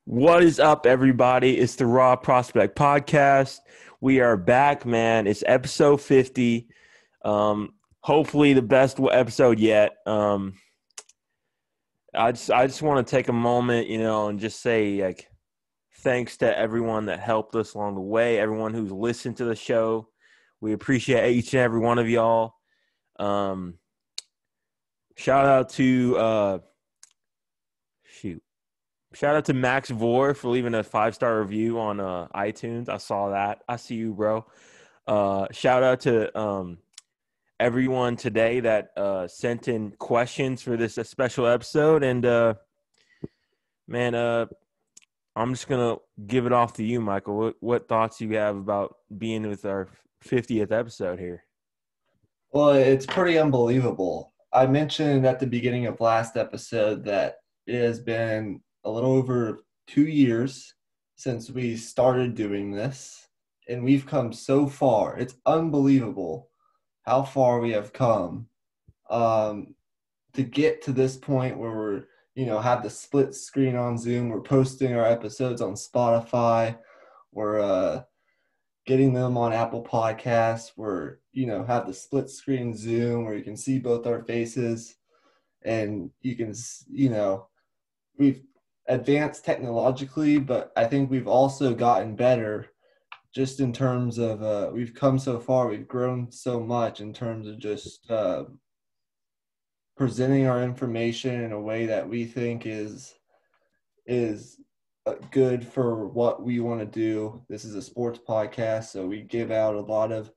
What is up, everybody? It's the Raw Prospect Podcast. We are back, man. It's episode 50. Hopefully the best episode yet. I just want to take a moment, and just say thanks to everyone that helped us along the way, everyone who's listened to the show. We appreciate each and every one of y'all. Shout out to Shout out to Max Vor for leaving a 5-star review on iTunes. I saw that. I see you, bro. Shout out to everyone today that sent in questions for this special episode. And, man, I'm just going to give it off to you, Michael. What thoughts you have about being with our 50th episode here? Well, it's pretty unbelievable. I mentioned at the beginning of last episode that it has been a little over 2 years since we started doing this, and we've come so far. It's unbelievable how far we have come to get to this point where we're, have the split screen on Zoom. We're posting our episodes on Spotify. We're getting them on Apple Podcasts. We're, have the split screen Zoom where you can see both our faces, and you can, we've advanced technologically, but I think we've also gotten better just in terms of we've come so far. We've grown so much in terms of just presenting our information in a way that we think is good for what we want to do. This is a sports podcast, so we give out a lot of,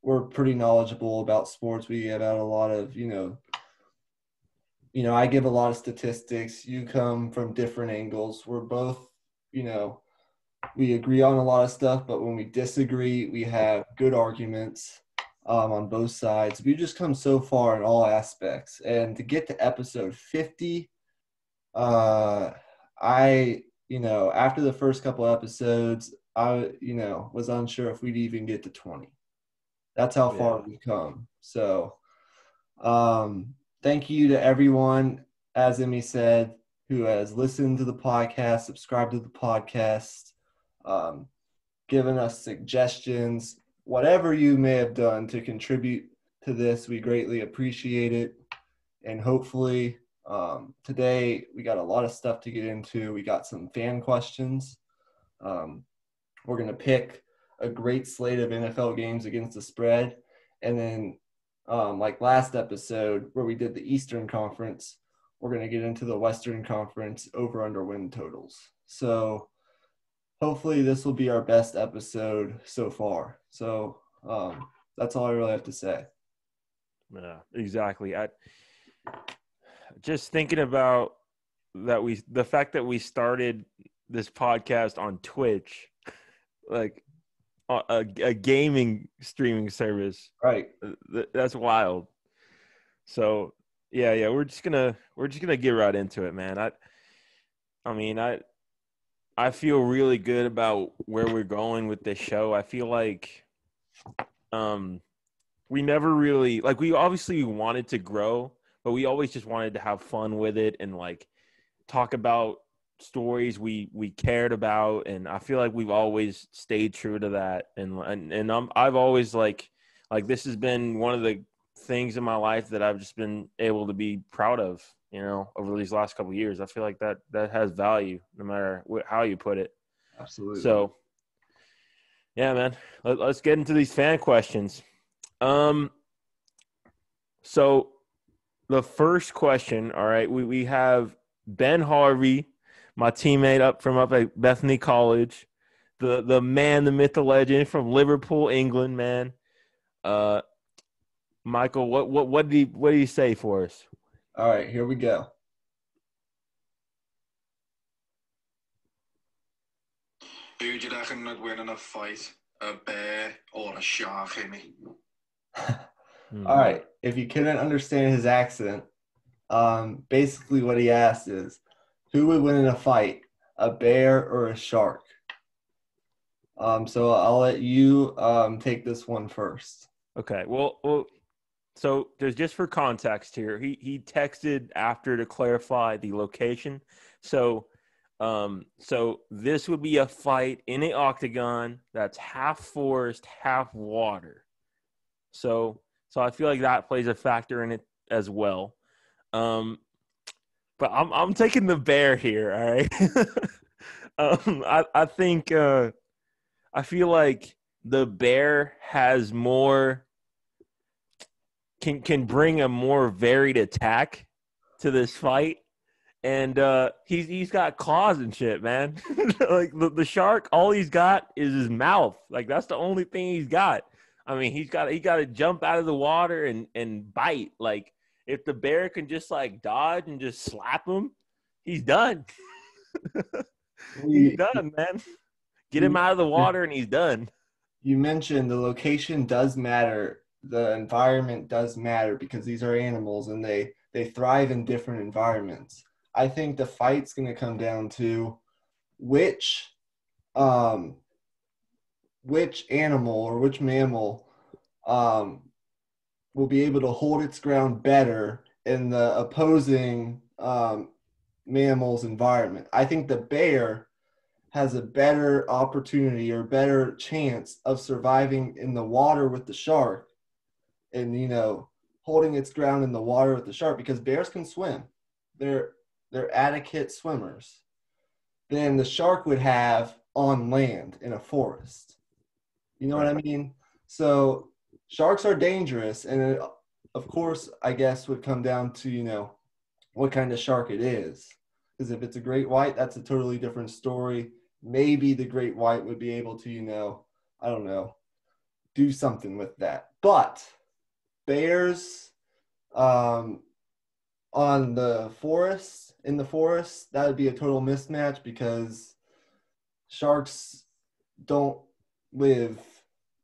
we're pretty knowledgeable about sports. We give out a lot of, I give a lot of statistics. You come from different angles. We're both, we agree on a lot of stuff, but when we disagree, we have good arguments on both sides. We've just come so far in all aspects. And to get to episode 50, after the first couple episodes, I, was unsure if we'd even get to 20. That's how far we've come. So, thank you to everyone, as Emmy said, who has listened to the podcast, subscribed to the podcast, given us suggestions, whatever you may have done to contribute to this. We greatly appreciate it. And hopefully today we got a lot of stuff to get into. We got some fan questions. We're going to pick a great slate of NFL games against the spread. And then like last episode where we did the Eastern Conference, we're going to get into the Western Conference over-under win totals. So hopefully this will be our best episode so far. So that's all I really have to say. Yeah, exactly. Just thinking about the fact that we started this podcast on Twitch, like a gaming streaming service, right? That's wild. So yeah, we're just gonna get right into it, man. I feel really good about where we're going with this show. I feel like we never really, like, we obviously wanted to grow, but we always just wanted to have fun with it and like talk about stories we cared about. And I feel like we've always stayed true to that. And I've always like this has been one of the things in my life that I've just been able to be proud of, over these last couple of years. I feel like that has value no matter how you put it. Absolutely. So yeah, man, let's get into these fan questions. So the first question, all right, we have Ben Harvey, my teammate up at Bethany College, the man, the myth, the legend from Liverpool, England, man. Michael, what do you say for us? All right, here we go. Who do you reckon would win in a fight, a bear or a shark, Amy? All right, if you couldn't understand his accent, basically what he asked is, who would win in a fight, a bear or a shark? So I'll let you take this one first. Okay, well, so there's, just for context here, he texted after to clarify the location. So So this would be a fight in an octagon that's half forest, half water. So I feel like that plays a factor in it as well. But I'm taking the bear here. All right. I think I feel like the bear has more can bring a more varied attack to this fight. And he's got claws and shit, man. Like the shark, all he's got is his mouth. Like that's the only thing he's got. I mean, he got to jump out of the water and bite. Like if the bear can just like dodge and just slap him, he's done. He's done, man. Get him out of the water and he's done. You mentioned the location does matter. The environment does matter because these are animals and they thrive in different environments. I think the fight's going to come down to which animal or which mammal will be able to hold its ground better in the opposing mammal's environment. I think the bear has a better opportunity or better chance of surviving in the water with the shark and, holding its ground in the water with the shark because bears can swim. They're adequate swimmers than the shark would have on land in a forest. You know what I mean? So sharks are dangerous. And it, of course, I guess would come down to, what kind of shark it is. Because if it's a great white, that's a totally different story. Maybe the great white would be able to, I don't know, do something with that. But bears in the forest, that would be a total mismatch because sharks don't live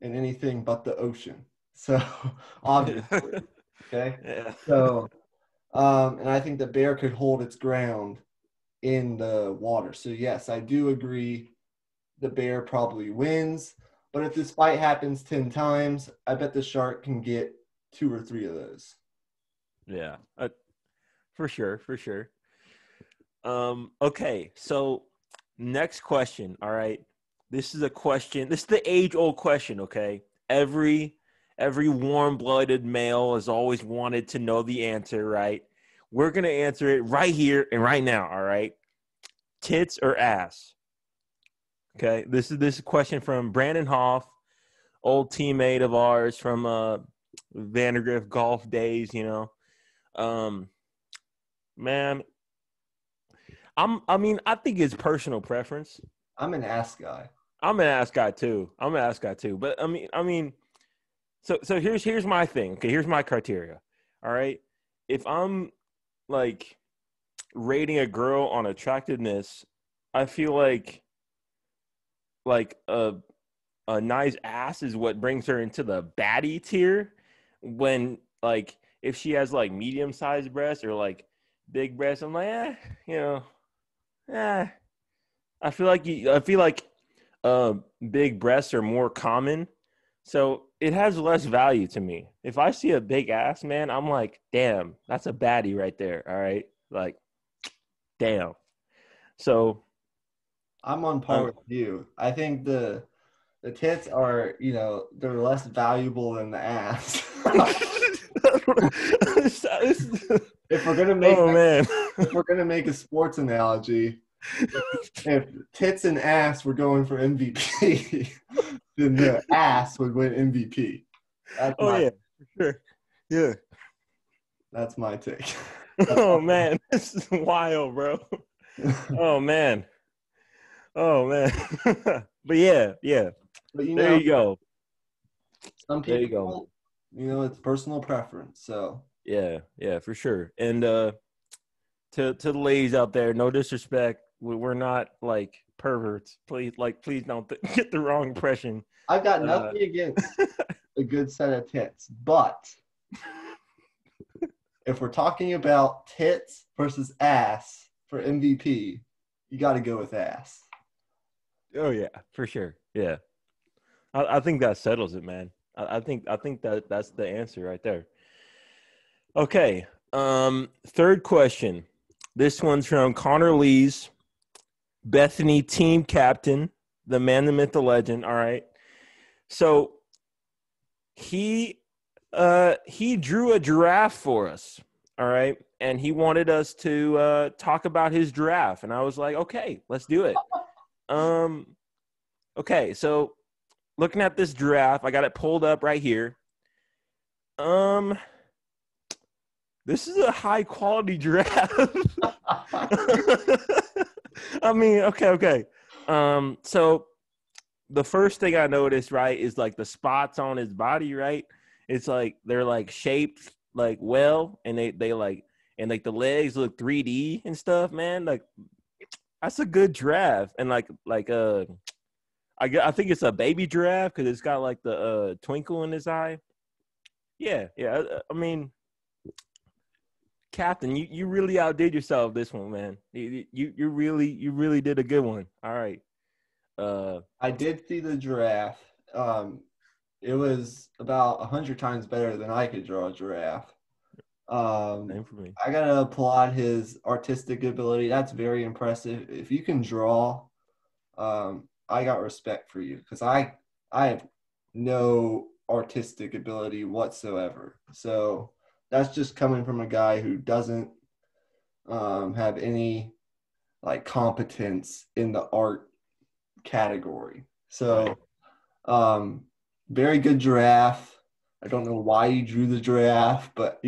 in anything but the ocean. So obviously, okay. Yeah. So, and I think the bear could hold its ground in the water. So yes, I do agree. The bear probably wins. But if this fight happens 10 times, I bet the shark can get 2 or 3 of those. Yeah. For sure. Okay, so next question. All right. This is a question. This is the age-old question, okay? Every warm-blooded male has always wanted to know the answer, right? We're going to answer it right here and right now, all right? Tits or ass? Okay, this is a question from Brandon Hoff, old teammate of ours from Vandergrift golf days, Man, I think it's personal preference. I'm an ass guy. I'm an ass guy too. But so here's my thing. Okay, here's my criteria. All right, if I'm like rating a girl on attractiveness, I feel like a nice ass is what brings her into the baddie tier. When like if she has like medium sized breasts or like big breasts, I'm like, I feel like big breasts are more common, so it has less value to me. If I see a big ass, man, I'm like, damn, that's a baddie right there. All right, like, damn. So I'm on par with you. I think the tits are, they're less valuable than the ass. If we're gonna make if we're gonna make a sports analogy, if tits and ass were going for MVP, then the ass would win MVP. Yeah, for sure. Yeah. That's my take. Oh man, this is wild, bro. Oh man. But yeah. But there you go. Some people, there you go. It's personal preference. So yeah, for sure. And to the ladies out there, no disrespect, we're not like perverts. Please don't get the wrong impression. I've got nothing against a good set of tits, but if we're talking about tits versus ass for MVP, you got to go with ass. Oh yeah, for sure. Yeah, I think that settles it, man. I think that's the answer right there. Okay. Third question. This one's from Connor Lees. Bethany team captain, the man, the myth, the legend. All right. So he drew a giraffe for us. All right. And he wanted us to talk about his giraffe. And I was like, okay, let's do it. Okay, so looking at this giraffe, I got it pulled up right here. This is a high quality giraffe. I mean, okay. So the first thing I noticed, right, is like the spots on his body, right? It's like they're like shaped like well, and they like and like the legs look 3D and stuff, man. Like that's a good giraffe, and I think it's a baby giraffe because it's got like the twinkle in his eye. Yeah. I mean, Captain, you really outdid yourself this one, man. You really did a good one. All right. I did see the giraffe. It was about 100 times better than I could draw a giraffe. Same for me. I gotta applaud his artistic ability. That's very impressive. If you can draw, I got respect for you because I have no artistic ability whatsoever. So that's just coming from a guy who doesn't have any like competence in the art category. So very good giraffe. I don't know why you drew the giraffe, but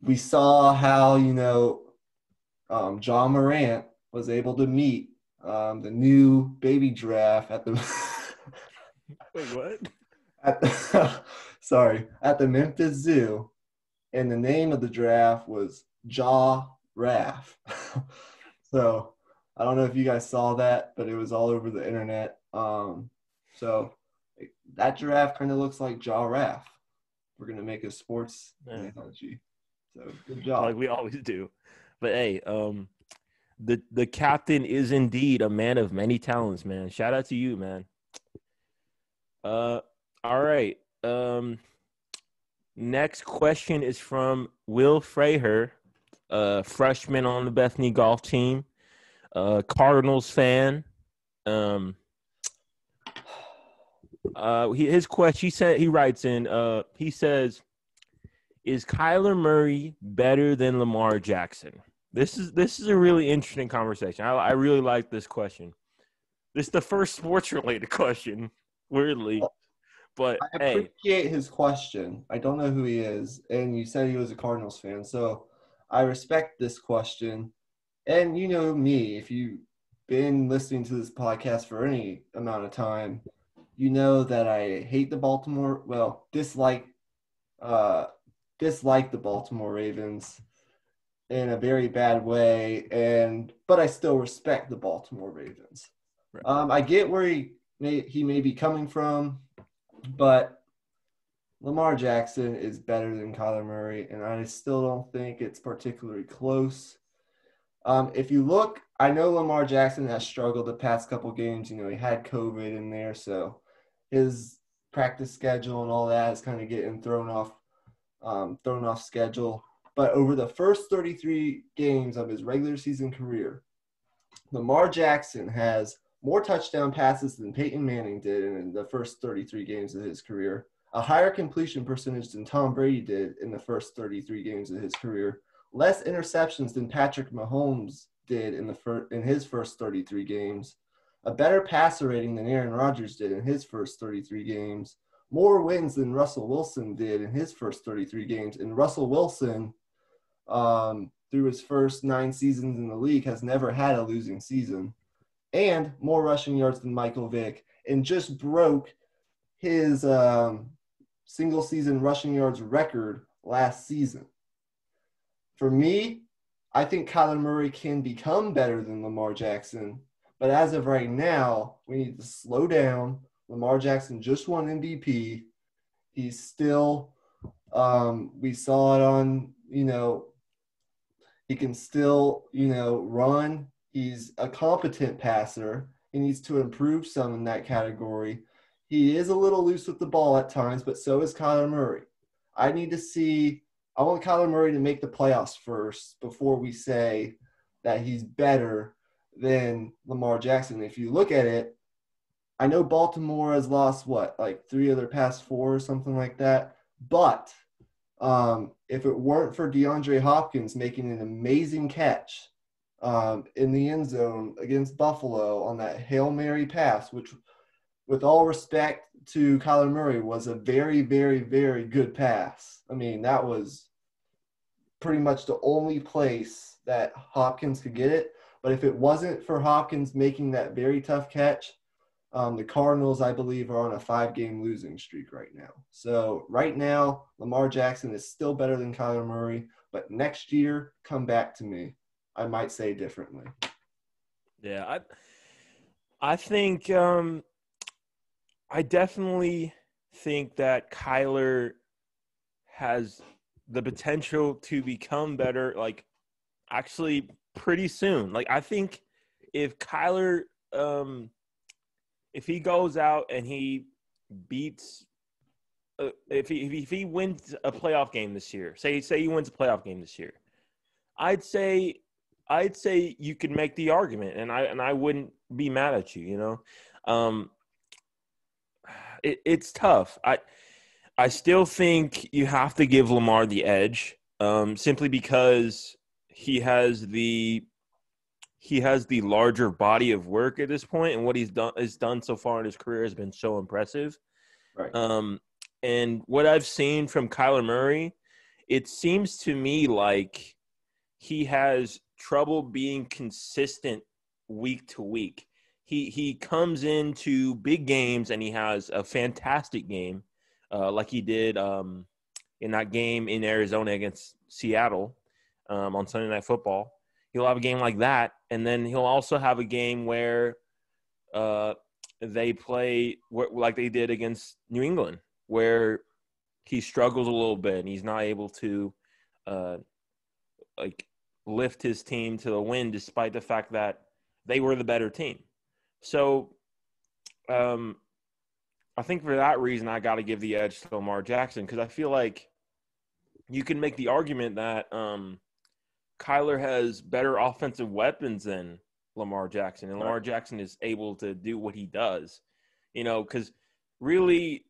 we saw how John Morant was able to meet the new baby giraffe at the Wait, what? at the at the Memphis Zoo, and the name of the giraffe was Jaw Raff. So I don't know if you guys saw that, but it was all over the internet. So that giraffe kind of looks like Jaw Raff. We're gonna make a sports analogy. So good job. Like we always do. But hey, the captain is indeed a man of many talents, man. Shout out to you, man. All right. Next question is from Will Fraher, freshman on the Bethany golf team, Cardinals fan. His question, he writes in, he says, is Kyler Murray better than Lamar Jackson? This is a really interesting conversation. I really like this question. This is the first sports related question, weirdly. But I appreciate his question. I don't know who he is, and you said he was a Cardinals fan, so I respect this question. And you know me, if you've been listening to this podcast for any amount of time, you know that I hate the dislike the Baltimore Ravens in a very bad way, but I still respect the Baltimore Ravens. Right. I get where he may be coming from, but Lamar Jackson is better than Kyler Murray, and I still don't think it's particularly close. If you look, I know Lamar Jackson has struggled the past couple games. He had COVID in there, so his practice schedule and all that is kind of getting thrown off schedule. But over the first 33 games of his regular season career, Lamar Jackson has more touchdown passes than Peyton Manning did in the first 33 games of his career, a higher completion percentage than Tom Brady did in the first 33 games of his career, less interceptions than Patrick Mahomes did in his first 33 games, a better passer rating than Aaron Rodgers did in his first 33 games, more wins than Russell Wilson did in his first 33 games. And Russell Wilson, through his first 9 seasons in the league, has never had a losing season, and more rushing yards than Michael Vick, and just broke his single season rushing yards record last season. For me, I think Kyler Murray can become better than Lamar Jackson, but as of right now, we need to slow down. Lamar Jackson just won MVP. He's still, we saw it on, he can still, run. He's a competent passer. He needs to improve some in that category. He is a little loose with the ball at times, but so is Kyler Murray. I want Kyler Murray to make the playoffs first before we say that he's better than Lamar Jackson. If you look at it, I know Baltimore has lost like 3 of their past 4 or something like that. But if it weren't for DeAndre Hopkins making an amazing catch in the end zone against Buffalo on that Hail Mary pass, which, with all respect to Kyler Murray, was a very, very, very good pass. I mean, that was pretty much the only place that Hopkins could get it. But if it wasn't for Hopkins making that very tough catch, the Cardinals, I believe, are on a 5-game losing streak right now. So right now, Lamar Jackson is still better than Kyler Murray. But next year, come back to me. I might say differently. Yeah, I think I definitely think that Kyler has the potential to become better, like, actually pretty soon. Like, I think if Kyler if he goes out and he beats if he wins a playoff game this year, say he wins a playoff game this year, I'd say you could make the argument, and I wouldn't be mad at you. You know, it's tough. I still think you have to give Lamar the edge, simply because he has the larger body of work at this point, and what he's done so far in his career has been so impressive. Right. And what I've seen from Kyler Murray, it seems to me like he has trouble being consistent week to week. He comes into big games and he has a fantastic game, like he did in that game in Arizona against Seattle on Sunday Night Football. He'll have a game like that, and then he'll also have a game where they play like they did against New England, where he struggles a little bit and he's not able to like lift his team to the win, despite the fact that they were the better team. So I think for that reason, I got to give the edge to Lamar Jackson, because I feel like you can make the argument that Kyler has better offensive weapons than Lamar Jackson, and Lamar Jackson is able to do what he does, you know, because really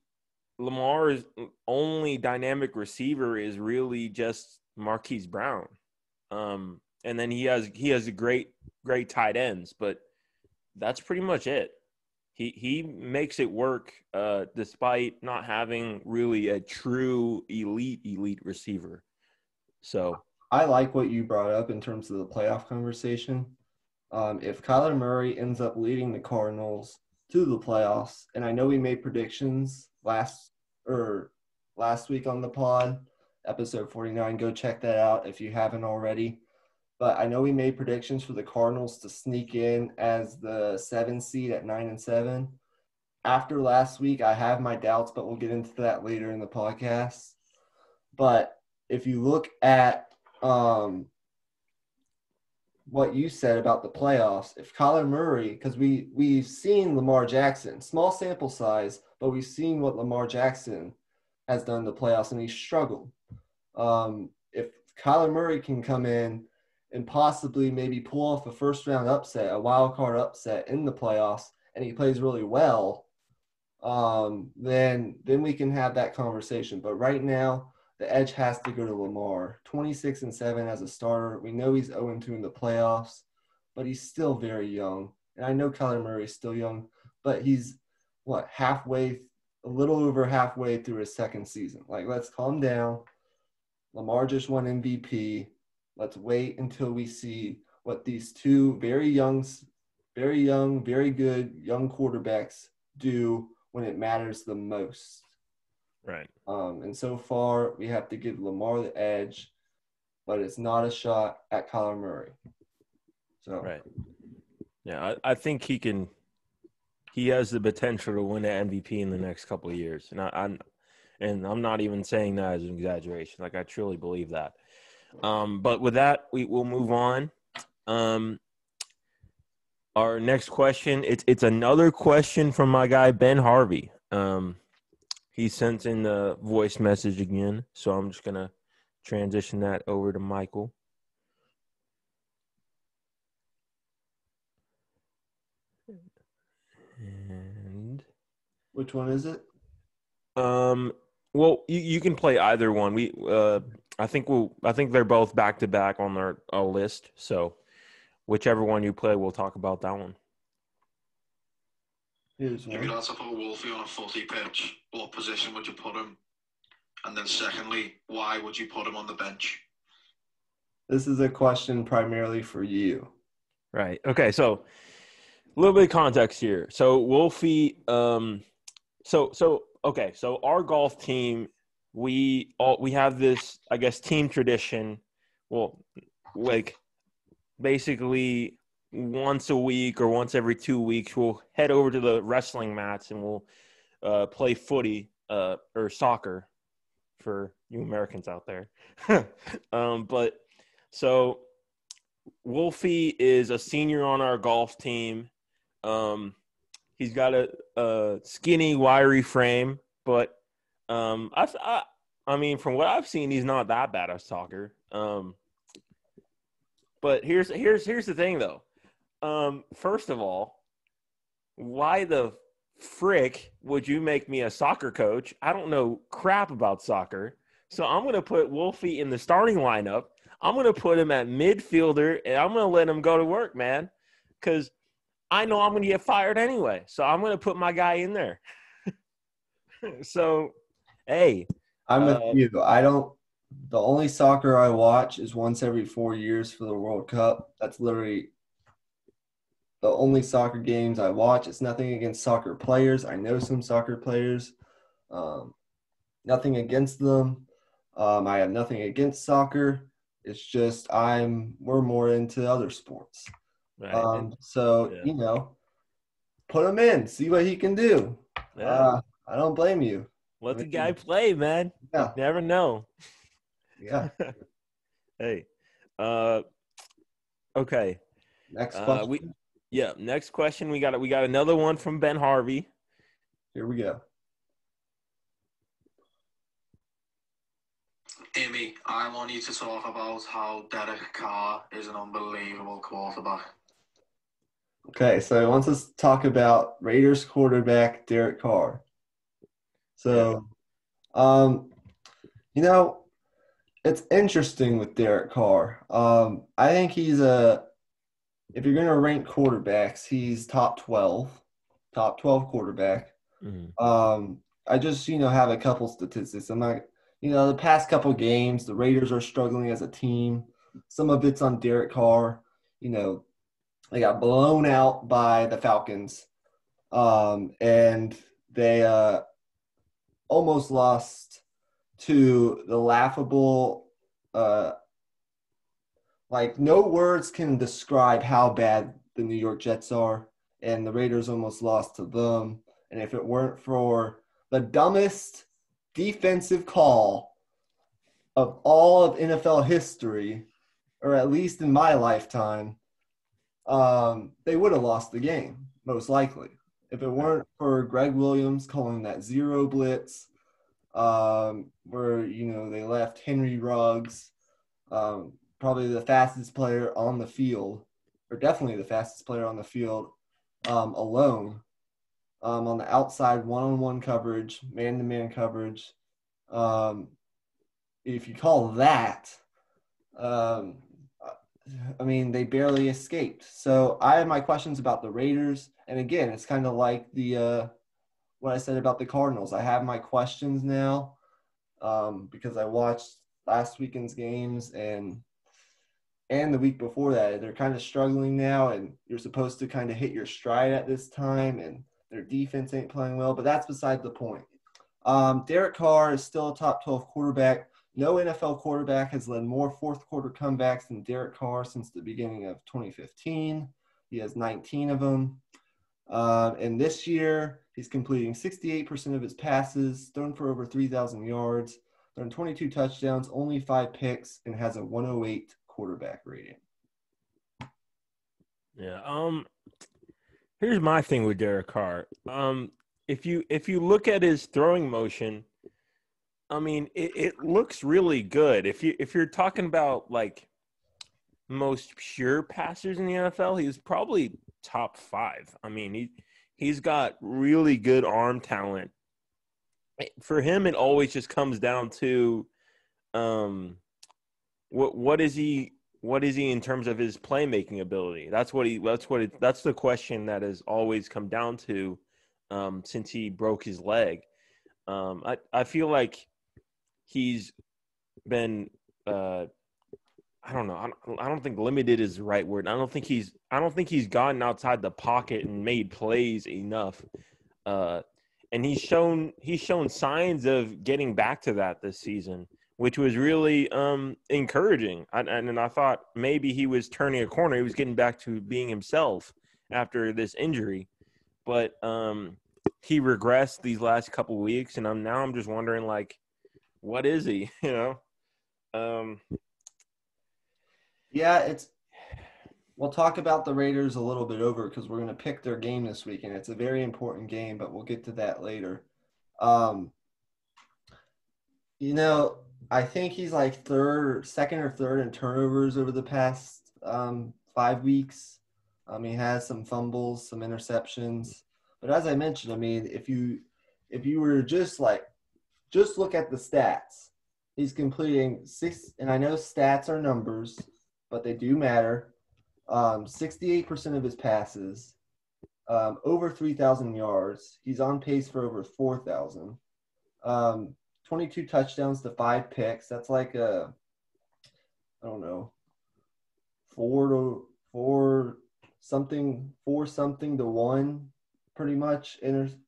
Lamar's only dynamic receiver is really just Marquise Brown. And then he has a great tight ends, but that's pretty much it. He makes it work despite not having really a true elite receiver. So I like what you brought up in terms of the playoff conversation. If Kyler Murray ends up leading the Cardinals to the playoffs, and I know we made predictions last week on the pod, episode 49. Go check that out if you haven't already. But I know we made predictions for the Cardinals to sneak in as the 7 seed at 9-7. After last week, I have my doubts, but we'll get into that later in the podcast. But if you look at what you said about the playoffs, if Kyler Murray, because we've seen Lamar Jackson, small sample size, but we've seen what Lamar Jackson has done in the playoffs, and he's struggled. If Kyler Murray can come in and possibly maybe pull off a first-round upset, a wild card upset in the playoffs, and he plays really well, then we can have that conversation. But right now, the edge has to go to Lamar. 26-7 as a starter. We know he's 0-2 in the playoffs, but he's still very young. And I know Kyler Murray is still young, but he's a little over halfway through his second season. Like, let's calm down. Lamar just won MVP. Let's wait until we see what these two very young, very good young quarterbacks do when it matters the most. right. And so far, we have to give Lamar the edge, but it's not a shot at Kyler Murray. So Right. Yeah, I think he has the potential to win an MVP in the next couple of years. And I'm not even saying that as an exaggeration. Like, I truly believe that. But with that, we'll move on. Our next question, it's another question from my guy Ben Harvey. He sent in the voice message again, so I'm just gonna transition that over to Michael. And Which one is it? well, you can play either one. I think they're both back to back on our list. So whichever one you play, we'll talk about that one. Here's If you one. had to put Wolfie on a footy pitch, what position would you put him? And then secondly, why would you put him on the bench? This is a question primarily for you. Right. Okay. So a little bit of context here. So Wolfie, okay. So our golf team, we have this, I guess, team tradition. Well, like basically once a week or once every 2 weeks, we'll head over to the wrestling mats and we'll play footy or soccer for you Americans out there. But so Wolfie is a senior on our golf team. He's got a skinny, wiry frame, but I mean, from what I've seen, he's not that bad at soccer. But here's the thing, though. First of all, why the frick would you make me a soccer coach? I don't know crap about soccer. So I'm going to put Wolfie in the starting lineup. I'm going to put him at midfielder, and I'm going to let him go to work, man, because I know I'm going to get fired anyway. So I'm going to put my guy in there. So, hey. I'm with you. The only soccer I watch is once every 4 years for the World Cup. That's literally the only soccer games I watch. It's nothing against soccer players. I know some soccer players. Nothing against them. I have nothing against soccer. It's just we're more into other sports. Right. Put him in, see what he can do. Yeah. I don't blame you. Let the guy play, man. Yeah. You never know. Yeah. Hey. Okay. Next question. Next question. We got another one from Ben Harvey. Here we go. Imy, I want you to talk about how Derek Carr is an unbelievable quarterback. Okay, so he wants us to talk about Raiders quarterback Derek Carr. So, it's interesting with Derek Carr. I think if you're going to rank quarterbacks, he's top 12 quarterback. Mm-hmm. I just, have a couple statistics. I'm not, the past couple games, the Raiders are struggling as a team. Some of it's on Derek Carr. They got blown out by the Falcons, and they almost lost to the laughable. No words can describe how bad the New York Jets are, and the Raiders almost lost to them. And if it weren't for the dumbest defensive call of all of NFL history, or at least in my lifetime, they would have lost the game, most likely. If it weren't for Greg Williams calling that zero blitz, where, they left Henry Ruggs, probably the fastest player on the field, or definitely the fastest player on the field, alone, on the outside one-on-one coverage, man-to-man coverage. If you call that, they barely escaped. So I have my questions about the Raiders. And again, it's kind of like what I said about the Cardinals. I have my questions now because I watched last weekend's games and the week before that. They're kind of struggling now, and you're supposed to kind of hit your stride at this time, and their defense ain't playing well. But that's beside the point. Derek Carr is still a top 12 quarterback. No NFL quarterback has led more fourth-quarter comebacks than Derek Carr since the beginning of 2015. He has 19 of them. And this year, he's completing 68% of his passes, thrown for over 3,000 yards, thrown 22 touchdowns, only 5 picks, and has a 108 quarterback rating. Yeah. Here's my thing with Derek Carr. If you look at his throwing motion, it looks really good. If you're talking about like most pure passers in the NFL, he was probably top 5. I mean, he's got really good arm talent. For him, it always just comes down to what is he in terms of his playmaking ability? That's the question that has always come down to since he broke his leg. I feel like he's been I don't know. I don't think limited is the right word. I don't think he's gotten outside the pocket and made plays enough. And he's shown signs of getting back to that this season, which was really encouraging. And I thought maybe he was turning a corner. He was getting back to being himself after this injury, but he regressed these last couple of weeks, and I'm just wondering, like, what is he? Yeah, we'll talk about the Raiders a little bit over because we're going to pick their game this week, and it's a very important game, but we'll get to that later. I think he's like second or third in turnovers over the past 5 weeks. He has some fumbles, some interceptions, but as I mentioned, I mean, if you were just look at the stats, he's completing 6, and I know stats are numbers, but they do matter. 68% of his passes, over 3,000 yards. He's on pace for over 4,000. 22 touchdowns to 5 picks. That's like I don't know, 4 something to 1, pretty much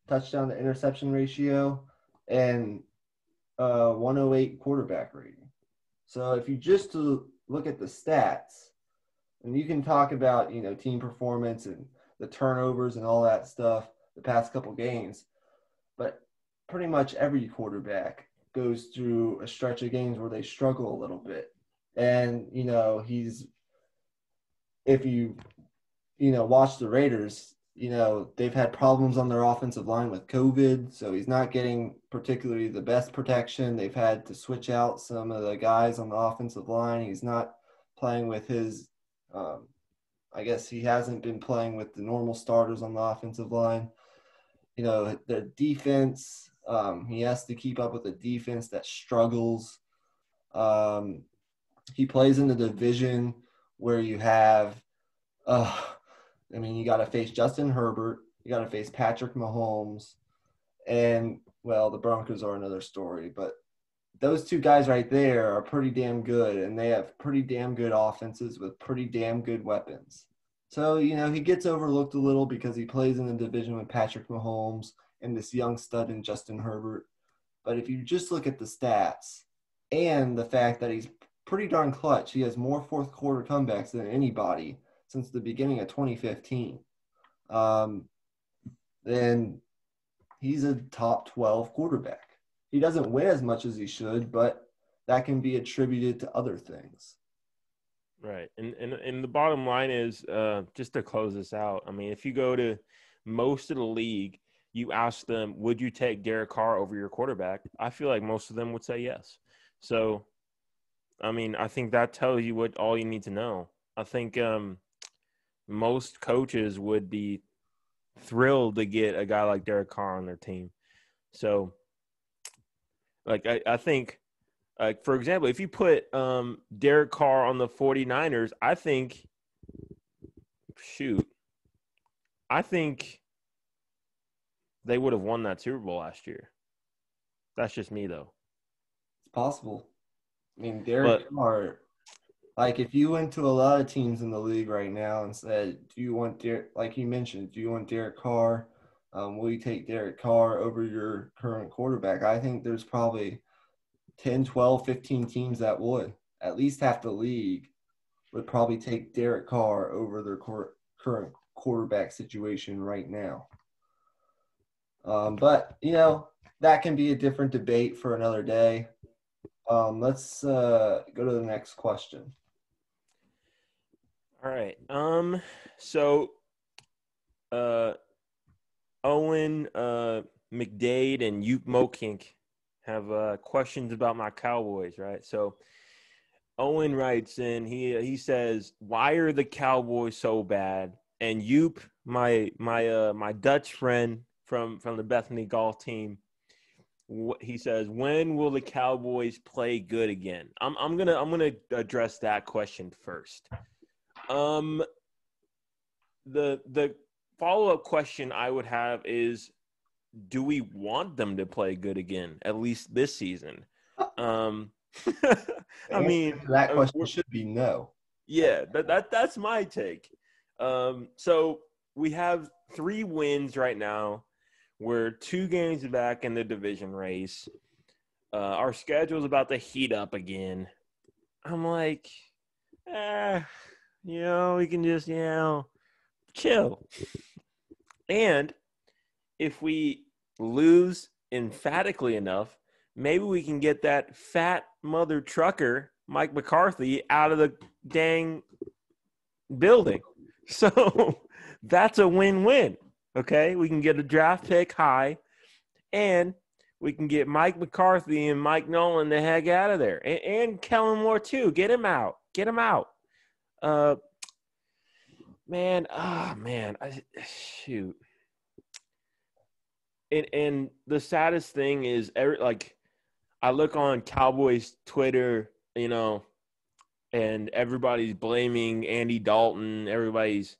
touchdown to interception ratio, and 108 quarterback rating. So if you just look at the stats, and you can talk about, team performance and the turnovers and all that stuff the past couple games, but pretty much every quarterback goes through a stretch of games where they struggle a little bit. And, if you watch the Raiders, they've had problems on their offensive line with COVID, so he's not getting particularly the best protection. They've had to switch out some of the guys on the offensive line. He's not playing with his I guess he hasn't been playing with the normal starters on the offensive line. The defense, he has to keep up with a defense that struggles. He plays in a division where you have, you got to face Justin Herbert, you got to face Patrick Mahomes, and, well, the Broncos are another story, but those two guys right there are pretty damn good, and they have pretty damn good offenses with pretty damn good weapons. So, he gets overlooked a little because he plays in the division with Patrick Mahomes and this young stud in Justin Herbert. But if you just look at the stats and the fact that he's pretty darn clutch, he has more fourth quarter comebacks than anybody since the beginning of 2015. Then he's a top 12 quarterback. He doesn't win as much as he should, but that can be attributed to other things. Right. And the bottom line is, just to close this out, I mean, if you go to most of the league, you ask them, would you take Derek Carr over your quarterback? I feel like most of them would say yes. So, I mean, I think that tells you all you need to know. I think most coaches would be thrilled to get a guy like Derek Carr on their team. So, like, I think, for example, if you put Derek Carr on the 49ers, I think they would have won that Super Bowl last year. That's just me, though. It's possible. I mean, Derek Carr, like, if you went to a lot of teams in the league right now and said, do you want like you mentioned, do you want Derek Carr? Will you take Derek Carr over your current quarterback? I think there's probably 10, 12, 15 teams that would. At least half the league would probably take Derek Carr over their current quarterback situation right now. But, that can be a different debate for another day. Let's go to the next question. All right. So Owen McDade and Ute Mokink have questions about my Cowboys, right? So Owen writes in, he says, why are the Cowboys so bad? and Joop, my Dutch friend from the Bethany golf team, he says, when will the Cowboys play good again? I'm gonna address that question first. The follow-up question I would have is, do we want them to play good again, at least this season? I mean, that question should be no. Yeah, that's my take. So we have 3 wins right now. We're 2 games back in the division race. Our schedule's about to heat up again. I'm like, we can just, chill. And if we lose emphatically enough, maybe we can get that fat mother trucker, Mike McCarthy, out of the dang building. So that's a win-win. Okay, we can get a draft pick high, and we can get Mike McCarthy and Mike Nolan the heck out of there, and Kellen Moore too. Get him out. Get him out. Shoot. And the saddest thing is, I look on Cowboys Twitter, and everybody's blaming Andy Dalton. Everybody's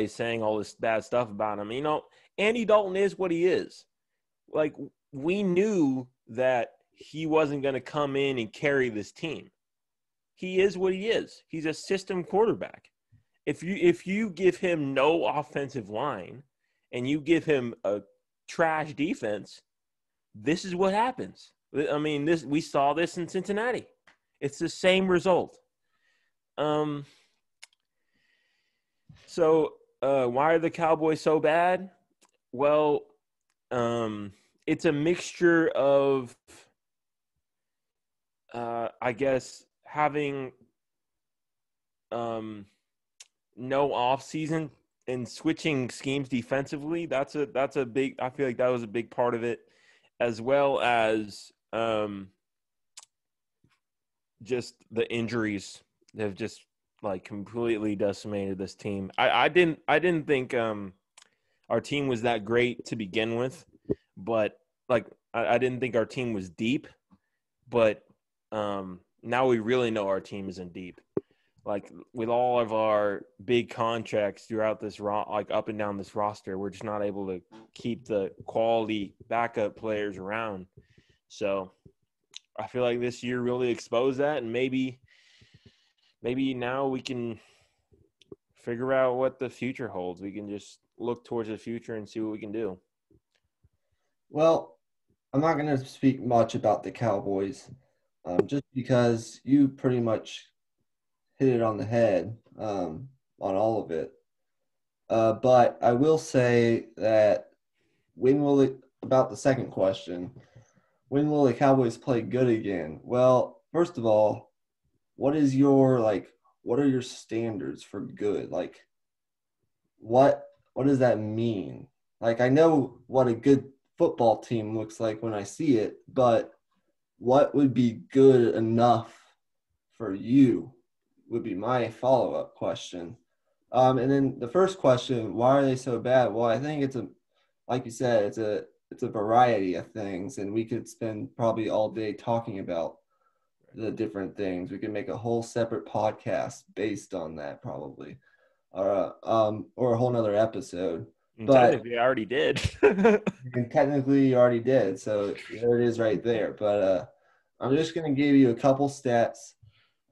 saying all this bad stuff about him. Andy Dalton is what he is. Like, we knew that he wasn't going to come in and carry this team. He is what he is. He's a system quarterback. If you give him no offensive line and you give him a trash defense, this is what happens. I mean, we saw this in Cincinnati. It's the same result. So why are the Cowboys so bad? Well, it's a mixture of, I guess, having no off season and switching schemes defensively. That's a big. I feel like that was a big part of it, as well as just the injuries have just completely decimated this team. I didn't think our team was that great to begin with, but I didn't think our team was deep, but now we really know our team isn't deep. With all of our big contracts throughout this up and down this roster, we're just not able to keep the quality backup players around. So I feel like this year really exposed that, and maybe now we can figure out what the future holds. We can just look towards the future and see what we can do. Well, I'm not going to speak much about the Cowboys, just because you pretty much hit it on the head on all of it. But I will say that about the second question, when will the Cowboys play good again? Well, first of all, what are your standards for good? What does that mean? I know what a good football team looks like when I see it, but what would be good enough for you would be my follow-up question. And then the first question, why are they so bad? Well, I think like you said, it's a variety of things, and we could spend probably all day talking about the different things. We could make a whole separate podcast based on that, probably, or a whole nother episode. But technically, I already did. and technically, you already did. So there it is, right there. But I'm just going to give you a couple stats.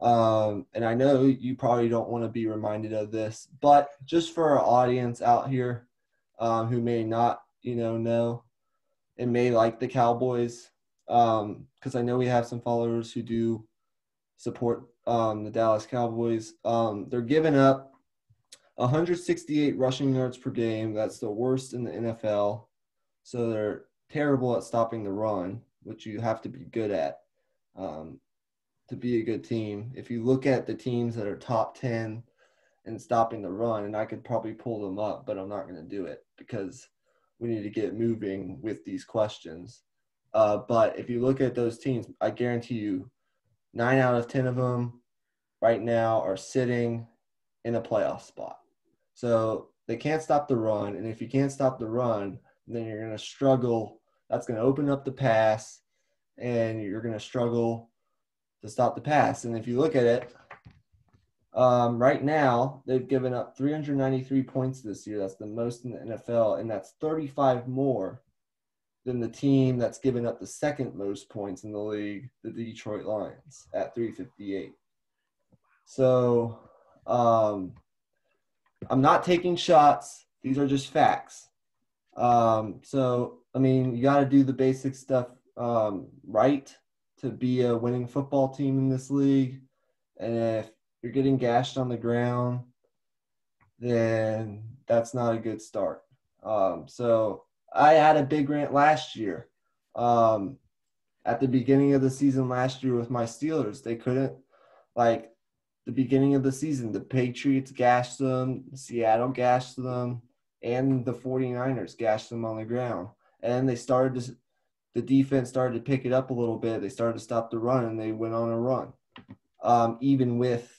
And I know you probably don't want to be reminded of this, but just for our audience out here who may not, know and may like the Cowboys, because I know we have some followers who do support the Dallas Cowboys. They're giving up 168 rushing yards per game. That's the worst in the NFL. So they're terrible at stopping the run, which you have to be good at. To be a good team. If you look at the teams that are top 10 in stopping the run, and I could probably pull them up, but I'm not going to do it because we need to get moving with these questions. But if you look at those teams, I guarantee you 9 out of 10 of them right now are sitting in a playoff spot. So they can't stop the run. And if you can't stop the run, then you're going to struggle. That's going to open up the pass, and you're going to struggle to stop the pass. And if you look at it, right now, they've given up 393 points this year. That's the most in the NFL, and that's 35 more than the team that's given up the second most points in the league, the Detroit Lions, at 358. So I'm not taking shots. These are just facts. So, I mean, you got to do the basic stuff right to be a winning football team in this league. And if you're getting gashed on the ground, then that's not a good start. So I had a big rant last year. At the beginning of the season last year with my Steelers, they couldn't, like, the beginning of the season, the Patriots gashed them, Seattle gashed them, and the 49ers gashed them on the ground. And they started to – the defense started to pick it up a little bit. They started to stop the run, and they went on a run. Even with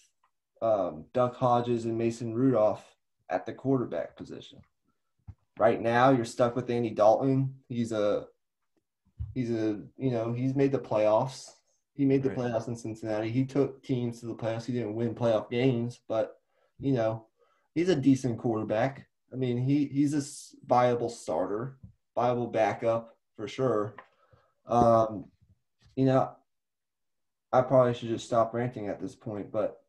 Duck Hodges and Mason Rudolph at the quarterback position. Right now, you're stuck with Andy Dalton. He's made the playoffs. He made the playoffs in Cincinnati. He took teams to the playoffs. He didn't win playoff games, but, he's a decent quarterback. I mean, he's a viable starter, viable backup for sure. I probably should just stop ranting at this point, but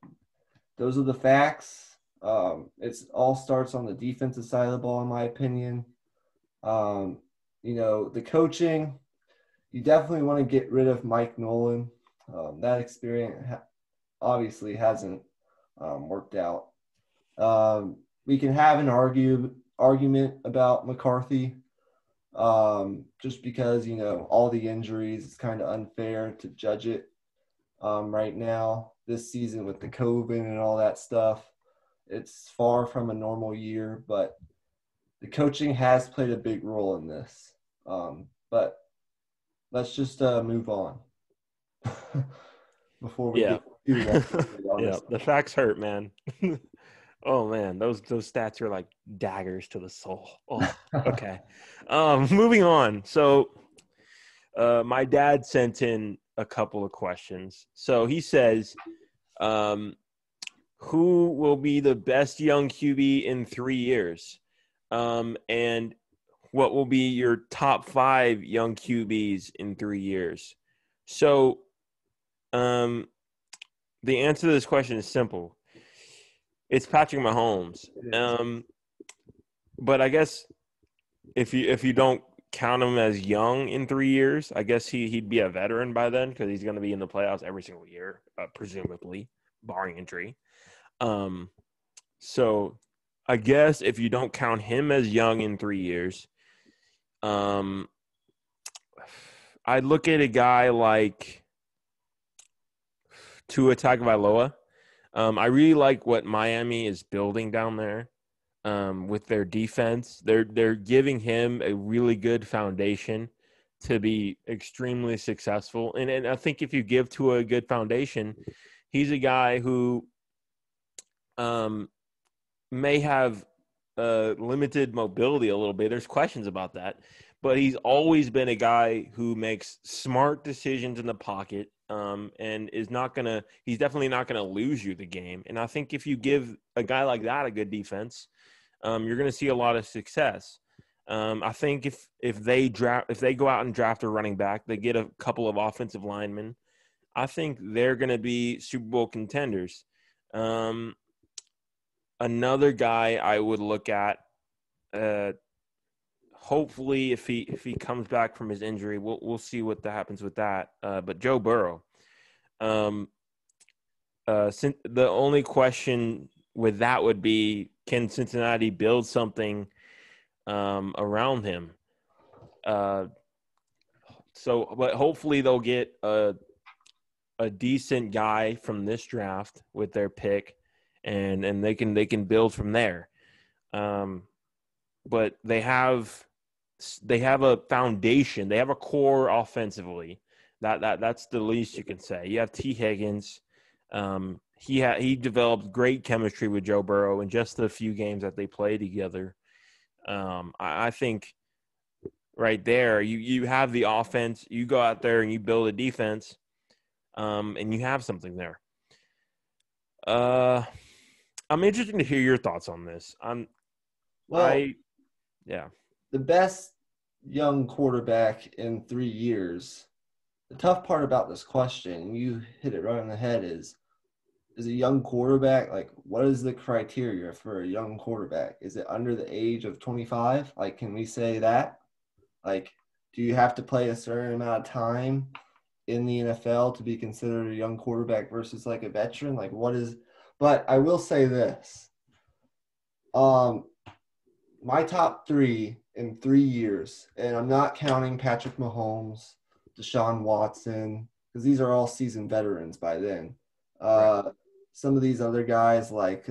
those are the facts. It all starts on the defensive side of the ball, in my opinion. The coaching, you definitely want to get rid of Mike Nolan. That experience obviously hasn't worked out. We can have an argument about McCarthy just because, all the injuries. It's kind of unfair to judge it right now this season with the COVID and all that stuff. It's far from a normal year, but the coaching has played a big role in this. But let's just move on before we get too long. Yeah, the facts hurt, man. Oh man, those stats are like daggers to the soul. Oh, okay. Moving on. So my dad sent in a couple of questions. So he says, who will be the best young QB in 3 years? And what will be your top 5 young QBs in 3 years? So the answer to this question is simple. It's Patrick Mahomes. But I guess if you don't count him as young in 3 years, I guess he'd be a veteran by then because he's going to be in the playoffs every single year, presumably, barring injury. So I guess if you don't count him as young in 3 years, I'd look at a guy like Tua Tagovailoa. I really like what Miami is building down there with their defense. They're giving him a really good foundation to be extremely successful. And I think if you give Tua a good foundation, he's a guy who may have limited mobility a little bit. There's questions about that. But he's always been a guy who makes smart decisions in the pocket and he's definitely not going to lose you the game. And I think if you give a guy like that a good defense, you're going to see a lot of success. I think if they go out and draft a running back, they get a couple of offensive linemen, I think they're going to be Super Bowl contenders. Another guy I would look at, hopefully if he comes back from his injury, we'll see what happens with that. But Joe Burrow. The only question with that would be, can Cincinnati build something around him? But hopefully they'll get a decent guy from this draft with their pick, and they can build from there. But they have a foundation. They have a core offensively. That's the least you can say. You have T. Higgins. he developed great chemistry with Joe Burrow in just the few games that they played together. I think right there, you have the offense. You go out there and you build a defense, and you have something there. I'm interested to hear your thoughts on this. Yeah. The best young quarterback in 3 years. The tough part about this question, you hit it right on the head, is a young quarterback, like, what is the criteria for a young quarterback? Is it under the age of 25? Like, can we say that? Like, do you have to play a certain amount of time in the NFL to be considered a young quarterback versus like a veteran? Like, but I will say this. My top 3 in 3 years, and I'm not counting Patrick Mahomes, Deshaun Watson, because these are all seasoned veterans by then. Right. Some of these other guys, like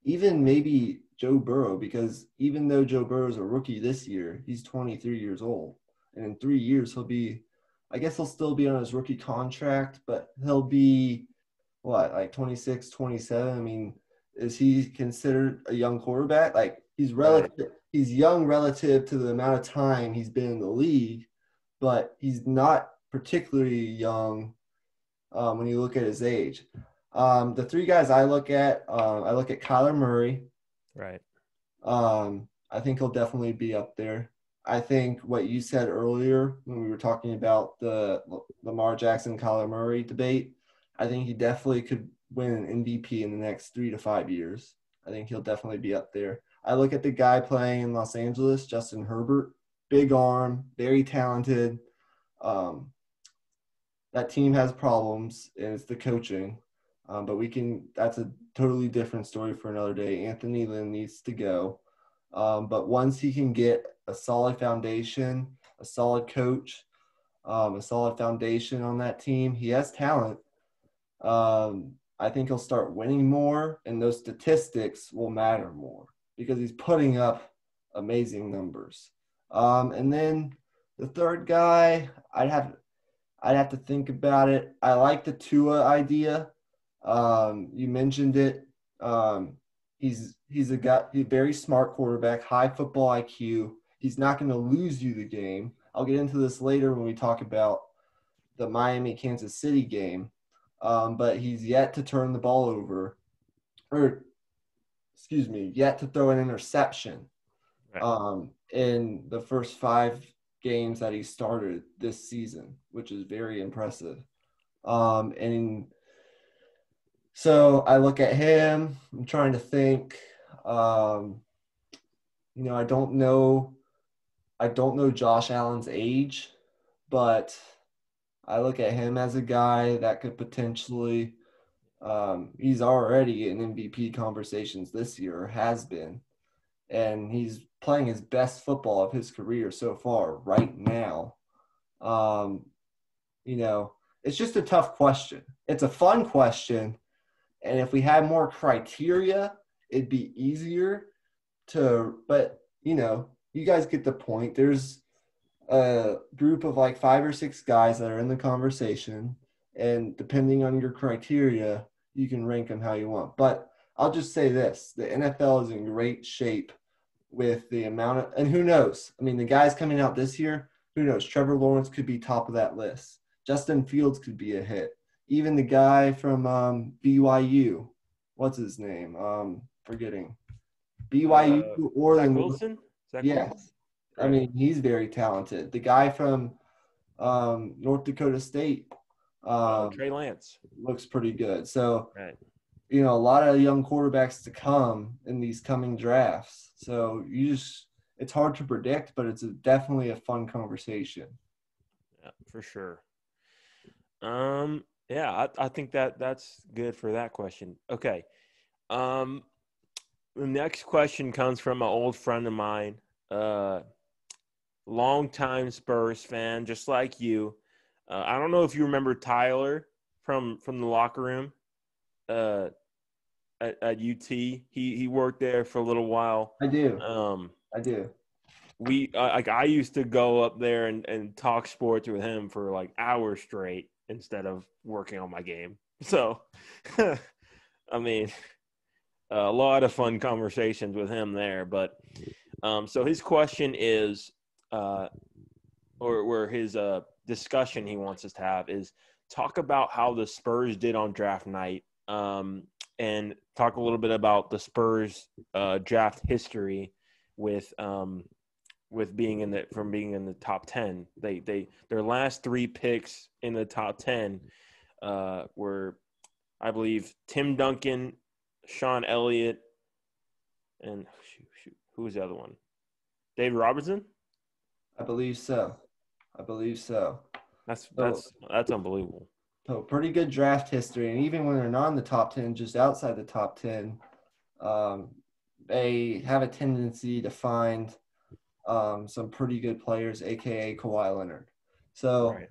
even maybe Joe Burrow, because even though Joe Burrow is a rookie this year, he's 23 years old. And in 3 years, I guess he'll still be on his rookie contract, but he'll be, what, like 26, 27? I mean, is he considered a young quarterback? Like, he's young relative to the amount of time he's been in the league, but he's not particularly young when you look at his age. The 3 guys I look at Kyler Murray. Right. I think he'll definitely be up there. I think what you said earlier when we were talking about the Lamar Jackson, Kyler Murray debate, I think he definitely could win an MVP in the next 3 to 5 years. I think he'll definitely be up there. I look at the guy playing in Los Angeles, Justin Herbert, big arm, very talented. That team has problems, and it's the coaching. But that's a totally different story for another day. Anthony Lynn needs to go. But once he can get a solid foundation, a solid coach, a solid foundation on that team, he has talent. I think he'll start winning more, and those statistics will matter more because he's putting up amazing numbers. And then the third guy, I'd have to think about it. I like the Tua idea. You mentioned it. He's a very smart quarterback, high football IQ. He's not going to lose you the game. I'll get into this later when we talk about the Miami-Kansas City game. But he's yet to turn the ball over, yet to throw an interception. Right. In the first 5 games that he started this season, which is very impressive. And so I look at him, I'm trying to think, I don't know Josh Allen's age, but I look at him as a guy that could potentially, he's already in MVP conversations this year, or has been, and he's playing his best football of his career so far right now. It's just a tough question. It's a fun question. And if we had more criteria, it'd be easier but you guys get the point. There's a group of like 5 or 6 guys that are in the conversation, and depending on your criteria, you can rank them how you want. But I'll just say this, the NFL is in great shape with the amount of, and who knows? I mean, the guys coming out this year, who knows? Trevor Lawrence could be top of that list. Justin Fields could be a hit. Even the guy from BYU, what's his name? Forgetting. BYU or Zach Wilson? Yes. Wilson? I mean, he's very talented. The guy from North Dakota State, Trey Lance, looks pretty good. So, right. A lot of young quarterbacks to come in these coming drafts. So it's hard to predict, but it's definitely a fun conversation. Yeah, for sure. Yeah, I think that's good for that question. Okay. The next question comes from an old friend of mine, longtime Spurs fan, just like you. I don't know if you remember Tyler from the locker room at UT. He worked there for a little while. I do. I do. I used to go up there and talk sports with him for like hours straight instead of working on my game. So, I mean, a lot of fun conversations with him there. But so his question is, or his discussion he wants us to have is talk about how the Spurs did on draft night, and talk a little bit about the Spurs draft history with being in the top 10. Their last 3 picks in the top 10 were, I believe, Tim Duncan, Sean Elliott, and who was the other one? David Robertson? I believe so. That's unbelievable. So pretty good draft history, and even when they're not in the top 10, just outside the top 10, they have a tendency to find some pretty good players, aka Kawhi Leonard. So Right.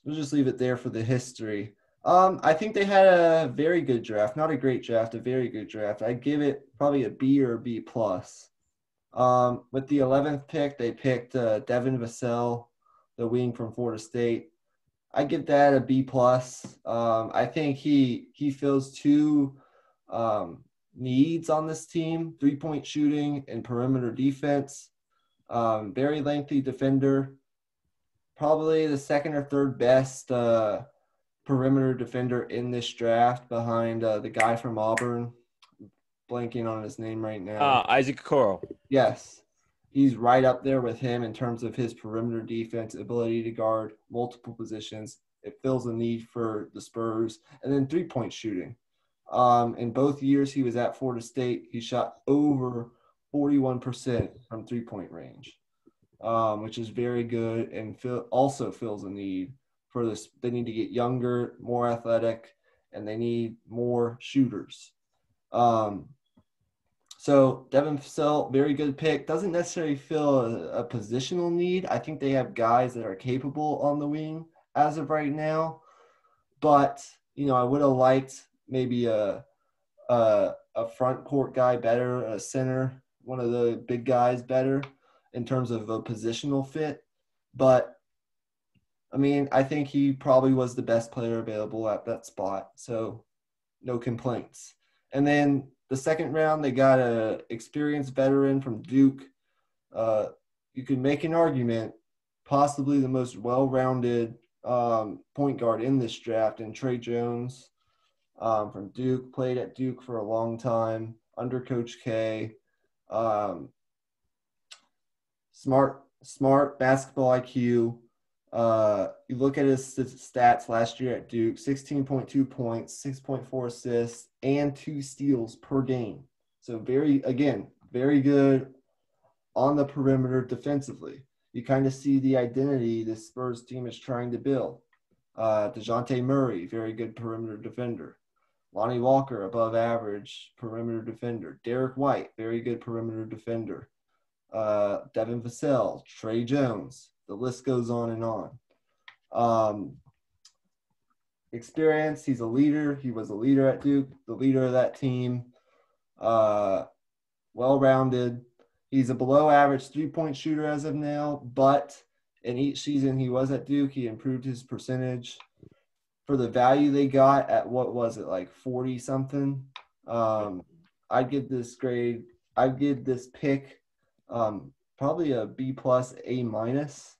we'll just leave it there for the history. I think they had a very good draft, not a great draft, a very good draft. I'd give it probably a B or a B plus. With the 11th pick, they picked Devin Vassell, the wing from Florida State. I give that a B plus. I think he fills 2 needs on this team: 3-point shooting and perimeter defense. Very lengthy defender, probably the second or third best perimeter defender in this draft, behind the guy from Auburn. Blanking on his name right now. Isaac Okoro. Yes. He's right up there with him in terms of his perimeter defense, ability to guard multiple positions. It fills a need for the Spurs. And then 3-point shooting. In both years he was at Florida State, he shot over 41% from 3-point range, which is very good, and also fills a need for this. They need to get younger, more athletic, and they need more shooters. So Devin Vassell, very good pick. Doesn't necessarily fill a positional need. I think they have guys that are capable on the wing as of right now. But, I would have liked maybe a front court guy better, a center, one of the big guys better in terms of a positional fit. But, I think he probably was the best player available at that spot. So no complaints. And then the second round, they got an experienced veteran from Duke. You could make an argument, possibly the most well-rounded point guard in this draft, and Trey Jones from Duke, played at Duke for a long time under Coach K. Smart basketball IQ. You look at his stats last year at Duke: 16.2 points, 6.4 assists, and 2 steals per game. So very good on the perimeter defensively. You kind of see the identity this Spurs team is trying to build. DeJounte Murray, very good perimeter defender. Lonnie Walker, above average perimeter defender. Derek White, very good perimeter defender. Devin Vassell, Trey Jones. The list goes on and on. Experience, he's a leader. He was a leader at Duke, the leader of that team. Well-rounded. He's a below-average 3-point shooter as of now, but in each season he was at Duke, he improved his percentage. For the value they got at, what was it, like 40-something? I'd give this pick probably a B plus, A minus.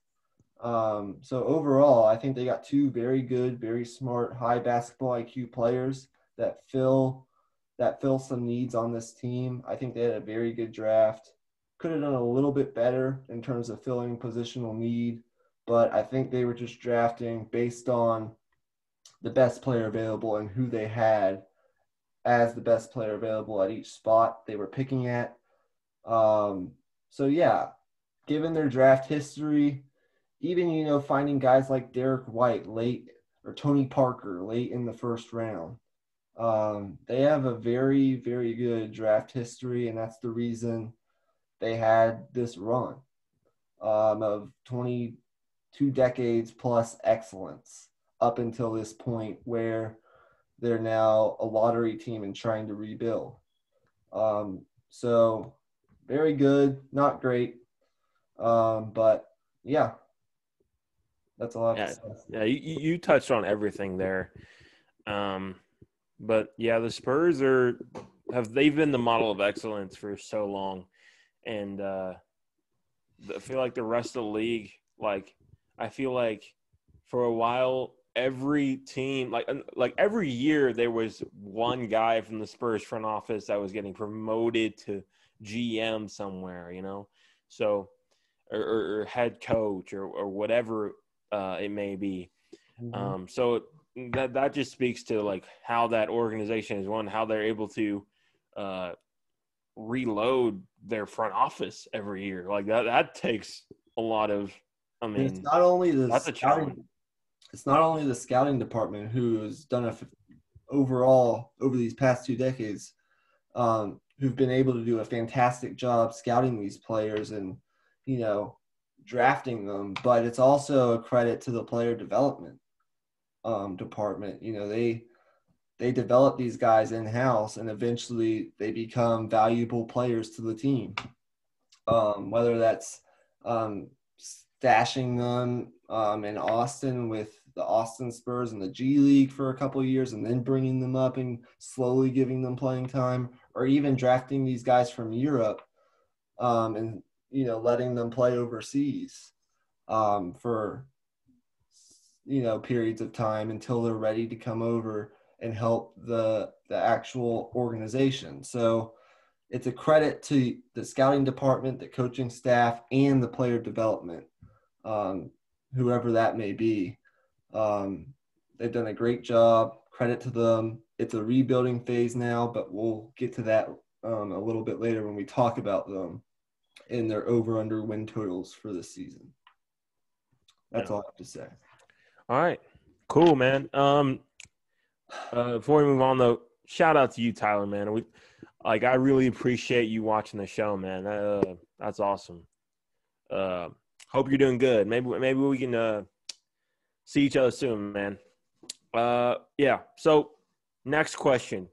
So overall, I think they got 2 very good, very smart, high basketball IQ players that fill some needs on this team. I think they had a very good draft. Could have done a little bit better in terms of filling positional need, but I think they were just drafting based on the best player available and who they had as the best player available at each spot they were picking at. So yeah, given their draft history, even, finding guys like Derek White late, or Tony Parker late in the first round, they have a very, very good draft history, and that's the reason they had this run of 22 decades plus excellence up until this point, where they're now a lottery team and trying to rebuild. So very good, not great, but yeah. That's all I have Yeah, to say. yeah. You touched on everything there. But yeah, the Spurs they've been the model of excellence for so long, and I feel like the rest of the league, like I feel like for a while every team, like every year there was one guy from the Spurs front office that was getting promoted to GM somewhere, so or head coach or whatever it may be. So that just speaks to like how that organization is run, how they're able to reload their front office every year. Like that takes a lot of. I mean, it's not only the that's a challenge. It's not only the scouting department who's done overall over these past 2 decades, who've been able to do a fantastic job scouting these players and, drafting them, but it's also a credit to the player development department. They develop these guys in house, and eventually they become valuable players to the team. Whether that's stashing them in Austin with the Austin Spurs in the G League for a couple of years, and then bringing them up and slowly giving them playing time, or even drafting these guys from Europe and letting them play overseas for periods of time until they're ready to come over and help the actual organization. So it's a credit to the scouting department, the coaching staff, and the player development, whoever that may be. They've done a great job. Credit to them. It's a rebuilding phase now, but we'll get to that a little bit later when we talk about them and their over-under win totals for this season. That's all I have to say. All right, cool, man. Before we move on, though, shout out to you, Tyler, man. I really appreciate you watching the show, man. That's awesome. Hope you're doing good. Maybe we can see each other soon, man. Yeah. So, next question.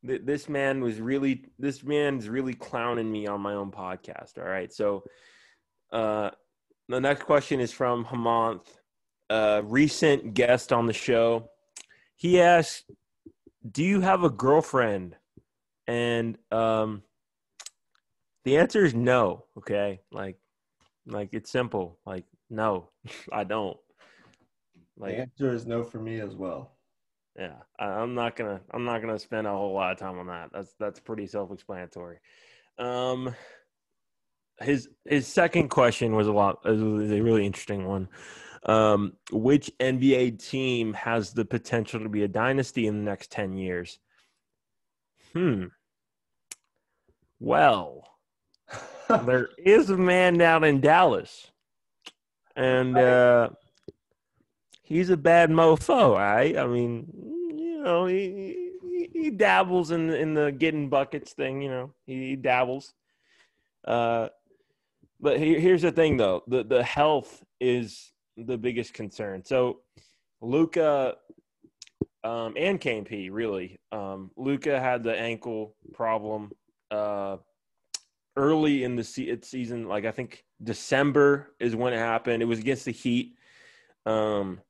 This man's really clowning me on my own podcast. All right. So, the next question is from Hamanth, recent guest on the show. He asked, "Do you have a girlfriend?" And the answer is no. Okay, like it's simple. Like, no, I don't. The answer is no for me as well. Yeah, I'm not gonna spend a whole lot of time on that. That's pretty self-explanatory. His second question was a really interesting one. Which NBA team has the potential to be a dynasty in the next 10 years? Well, there is a man down in Dallas, and he's a bad mofo, right? I mean, he dabbles in the getting buckets thing, he dabbles. But here's the thing, though. The health is the biggest concern. So Luka and KP, really. Luka had the ankle problem early in the season. Like, I think December is when it happened. It was against the Heat. And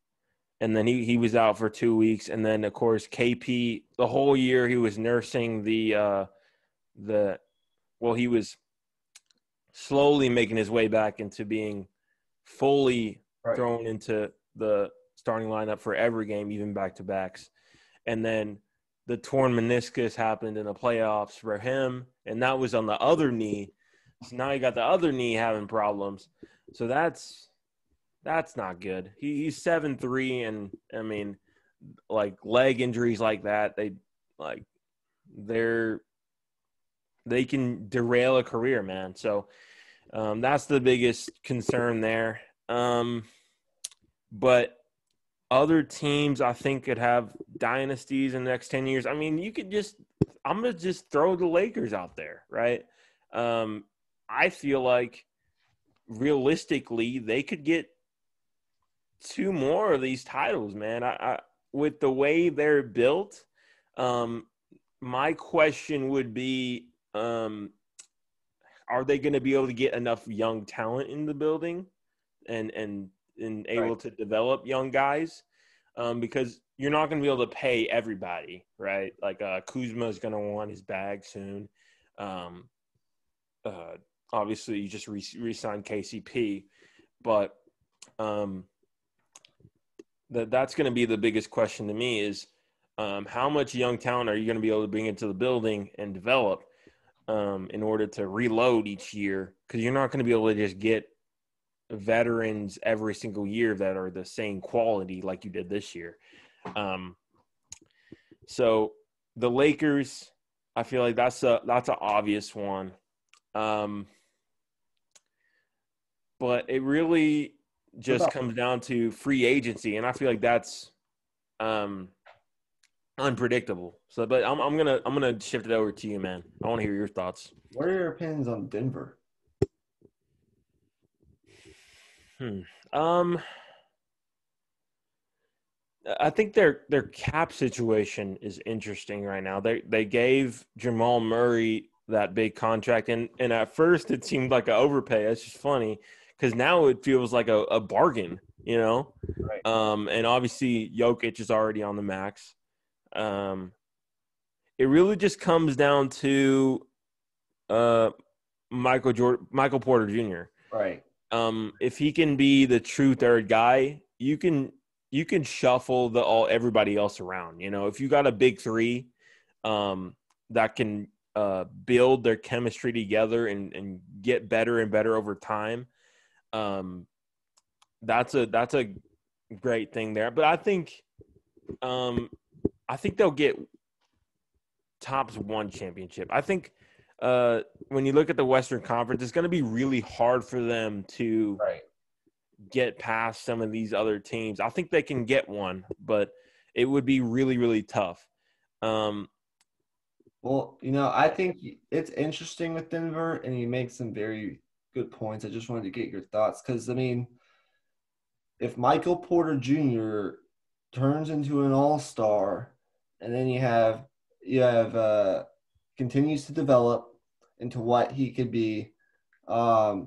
then he was out for 2 weeks. And then, of course, KP, the whole year he was nursing he was slowly making his way back into being fully thrown into the starting lineup for every game, even back-to-backs. And then the torn meniscus happened in the playoffs for him, and that was on the other knee. So now he got the other knee having problems. So that's not good. He's 7'3", and I mean, like, leg injuries like that, they can derail a career, man. So that's the biggest concern there. But other teams, I think, could have dynasties in the next 10 years. I mean, I'm going to just throw the Lakers out there, right? I feel like realistically they could get 2 more of these titles, man. I with the way they're built, my question would be, are they going to be able to get enough young talent in the building and able to develop young guys? Because you're not going to be able to pay everybody, right? Like Kuzma is going to want his bag soon. Obviously, you just re-signed KCP, but that's going to be the biggest question to me is how much young talent are you going to be able to bring into the building and develop in order to reload each year? Because you're not going to be able to just get veterans every single year that are the same quality like you did this year. So the Lakers, I feel like that's an obvious one. But it really just comes down to free agency, and I feel like that's unpredictable. So, but I'm gonna shift it over to you, man. I want to hear your thoughts. What are your opinions on Denver? I think their cap situation is interesting right now. They gave Jamal Murray that big contract, and at first it seemed like an overpay. It's just funny because now it feels like a bargain, you know. Right. And obviously Jokic is already on the max. It really just comes down to Michael Porter Jr. Right. If he can be the true third guy, you can shuffle everybody else around. You know, if you got a big three that can build their chemistry together and get better and better over time, that's a great thing there. But I think they'll get tops one championship. I think when you look at the Western Conference, it's going to be really hard for them to get past some of these other teams. I think they can get one, but it would be really, really tough. Well, you know, I think it's interesting with Denver, and you make some very good points. I just wanted to get your thoughts because, I mean, if Michael Porter Jr. turns into an all-star, and then you have continues to develop into what he could be, grow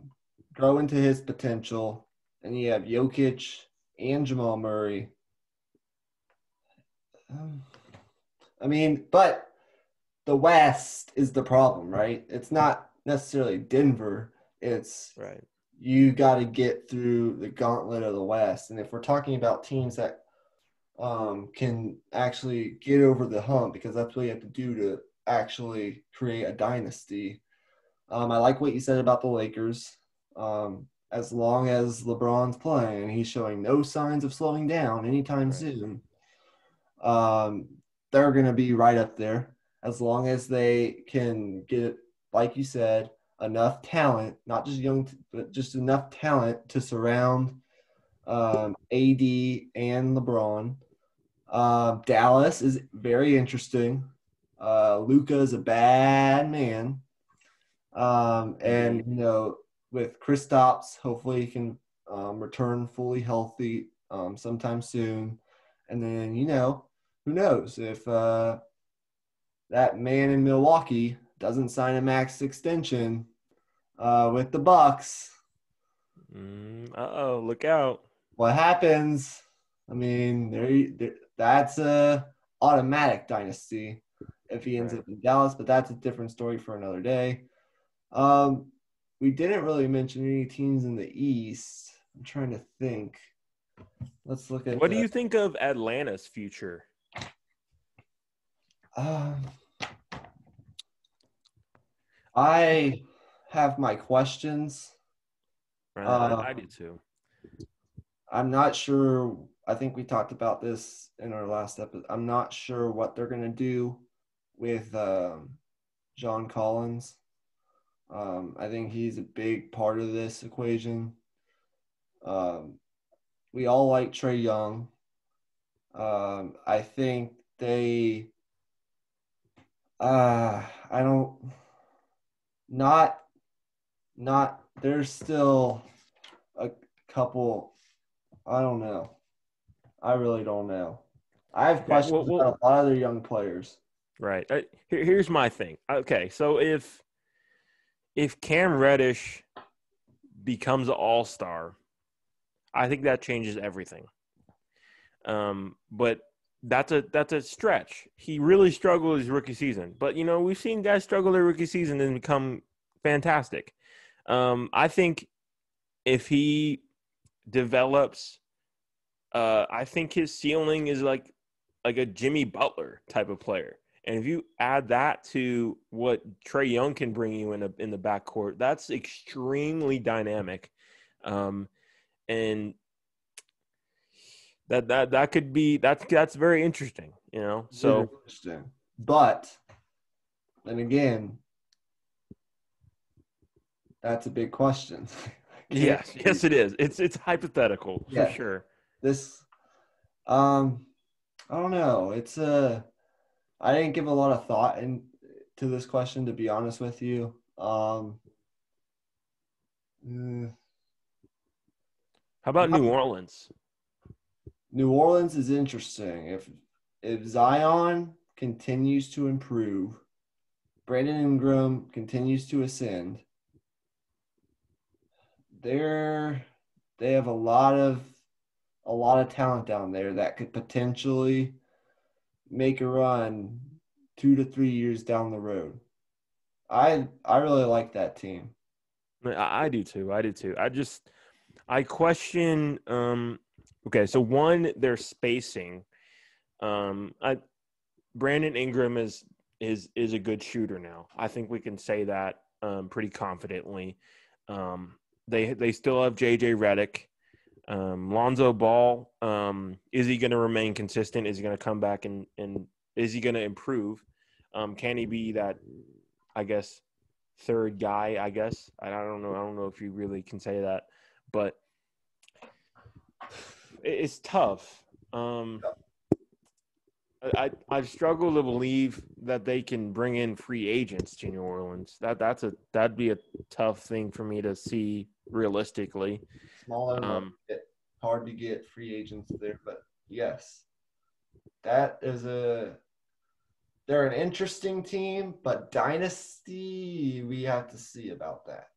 into his potential, and you have Jokic and Jamal Murray. I mean, but the West is the problem, right? It's not necessarily Denver. It's you got to get through the gauntlet of the West. And if we're talking about teams that can actually get over the hump, because that's what you have to do to actually create a dynasty. I like what you said about the Lakers. As long as LeBron's playing, he's showing no signs of slowing down anytime soon. They're going to be right up there as long as they can get, like you said, enough talent, not just young, but just enough talent to surround AD and LeBron. Dallas is very interesting. Luka is a bad man. And, you know, with Kristaps, hopefully he can return fully healthy sometime soon. And then, you know, who knows if that man in Milwaukee doesn't sign a max extension with the Bucks. Look out. What happens? I mean, that's a automatic dynasty if he ends up in Dallas, but that's a different story for another day. We didn't really mention any teams in the East. I'm trying to think. Let's look at what do you think of Atlanta's future? I have my questions. I do too. I'm not sure. I think we talked about this in our last episode. I'm not sure what they're going to do with John Collins. I think he's a big part of this equation. We all like Trae Young. I think they there's still a couple. I don't know. I really don't know. I have questions about a lot of their young players. Right. Here's my thing. Okay, so if if Cam Reddish becomes an all-star, I think that changes everything. But that's a stretch. He really struggled his rookie season. But, we've seen guys struggle their rookie season and become fantastic. I think if he develops, I think his ceiling is like a Jimmy Butler type of player. And if you add that to what Trae Young can bring you in the backcourt, that's extremely dynamic. And that could be that's very interesting, So interesting. But then again, that's a big question. yes, it is. It's hypothetical for sure. This I don't know. I didn't give a lot of thought to this question, to be honest with you. How about New Orleans? New Orleans is interesting. If Zion continues to improve, Brandon Ingram continues to ascend, they have a lot of talent down there that could potentially make a run 2 to 3 years down the road. I really like that team. I do too. I question. Okay, so one, their spacing. Brandon Ingram is a good shooter now. I think we can say that pretty confidently. They still have JJ Redick. Lonzo Ball, is he going to remain consistent? Is he going to come back and is he going to improve? Can he be that, I guess, third guy, I guess? I don't know. I don't know if you really can say that, but it's tough. I struggle to believe that they can bring in free agents to New Orleans. That'd be a tough thing for me to see realistically. Smaller market, hard to get free agents there, but yes, they're an interesting team, but dynasty, we have to see about that.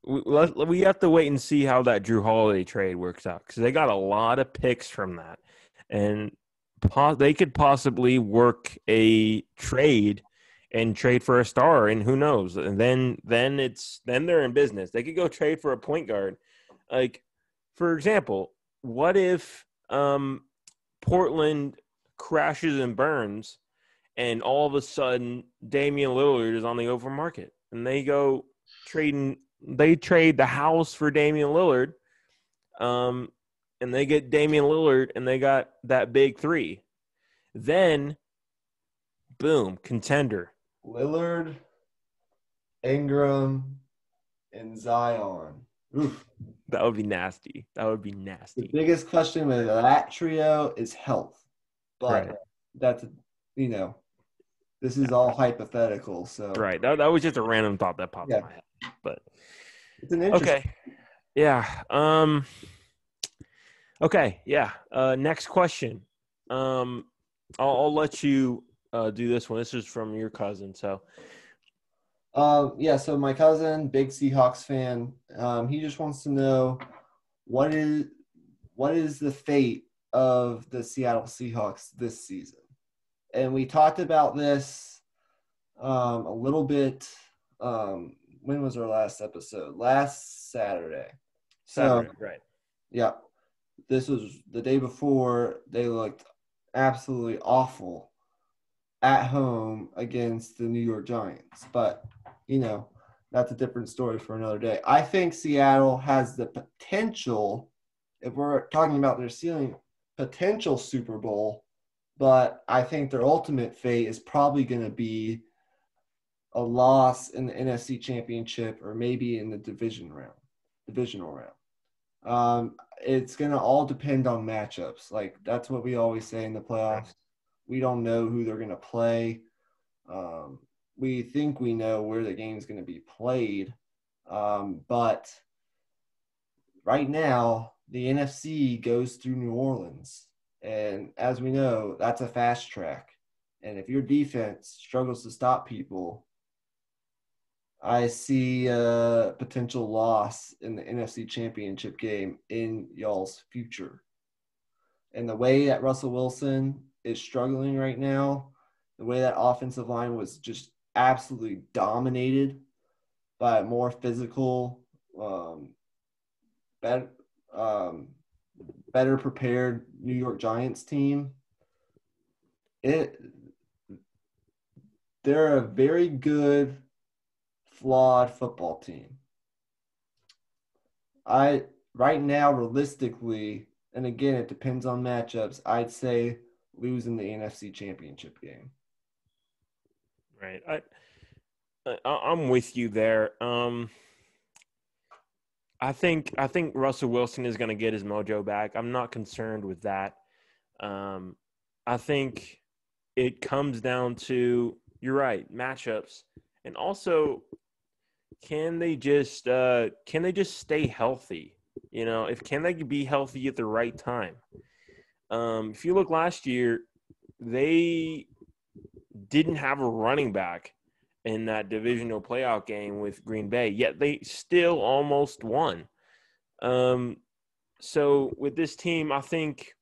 We have to wait and see how that Drew Holiday trade works out, because they got a lot of picks from that, and they could possibly work a trade and trade for a star, and who knows? And then they're in business. They could go trade for a point guard. Like, for example, what if Portland crashes and burns, and all of a sudden Damian Lillard is on the open market, and they go trading. They trade the house for Damian Lillard, and they get Damian Lillard, and they got that big three. Then, boom, contender. Lillard, Ingram, and Zion. Oof. That would be nasty. The biggest question with that trio is health. But right. That's, this is all hypothetical. So right. That was just a random thought that popped in my head. But it's an interesting. Okay. Yeah. Okay. Yeah. Next question. I'll let you do this one. This is from your cousin. So. So my cousin, big Seahawks fan, he just wants to know what is the fate of the Seattle Seahawks this season. And we talked about this a little bit. When was our last episode? Last Saturday. Right. Yeah. This was the day before. They looked absolutely awful at home against the New York Giants. But, that's a different story for another day. I think Seattle has the potential, if we're talking about their ceiling, potential Super Bowl, but I think their ultimate fate is probably going to be a loss in the NFC Championship or maybe in the divisional round. It's going to all depend on matchups. Like, that's what we always say in the playoffs. We don't know who they're going to play. We think we know where the game's going to be played. But right now, the NFC goes through New Orleans. And as we know, that's a fast track. And if your defense struggles to stop people, I see a potential loss in the NFC Championship game in y'all's future. And the way that Russell Wilson is struggling right now, the way that offensive line was just absolutely dominated by a more physical, better, um, better prepared New York Giants team. It they're a very good, flawed football team. I right now, realistically, and again, it depends on matchups. I'd say losing the NFC Championship game. Right. I'm with you there. I think Russell Wilson is going to get his mojo back. I'm not concerned with that. I think it comes down to, you're right, matchups, and also can they just stay healthy? If can they be healthy at the right time? If you look last year, they didn't have a running back in that divisional playoff game with Green Bay, yet they still almost won. Um, so with this team, I think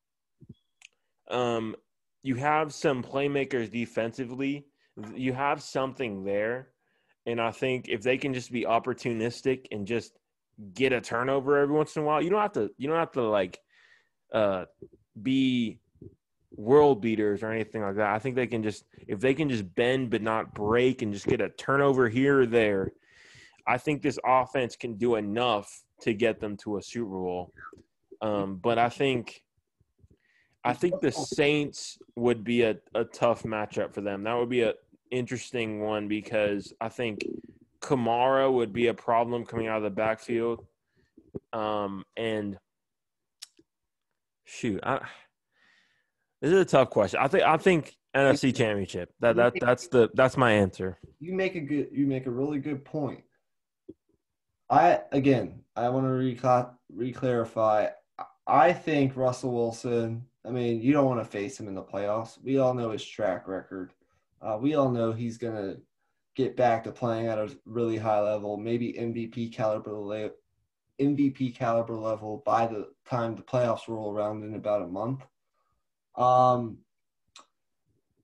you have some playmakers defensively. You have something there. And I think if they can just be opportunistic and just get a turnover every once in a while, you don't have to like be world beaters or anything like that. I think if they can just bend but not break and just get a turnover here or there, I think this offense can do enough to get them to a Super Bowl. But I think the Saints would be a tough matchup for them. That would be a interesting one because I think Kamara would be a problem coming out of the backfield. And shoot, this is a tough question. I think NFC Championship. That's my answer. You make a really good point. I want to re-clarify. I think Russell Wilson. I mean, you don't want to face him in the playoffs. We all know his track record. We all know he's gonna get back to playing at a really high level, maybe MVP caliber level by the time the playoffs roll around in about a month. Um,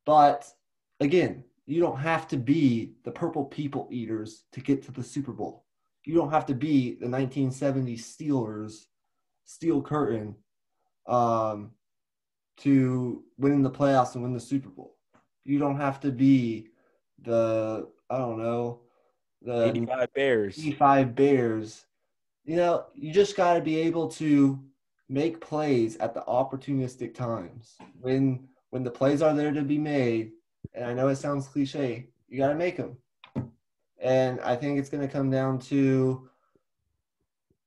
but again, you don't have to be the Purple People Eaters to get to the Super Bowl. You don't have to be the 1970s Steelers, Steel Curtain, to win in the playoffs and win the Super Bowl. You don't have to be the, I don't know, the 85 Bears. 85 Bears. You just got to be able to make plays at the opportunistic times. When the plays are there to be made, and I know it sounds cliche, you got to make them. And I think it's going to come down to,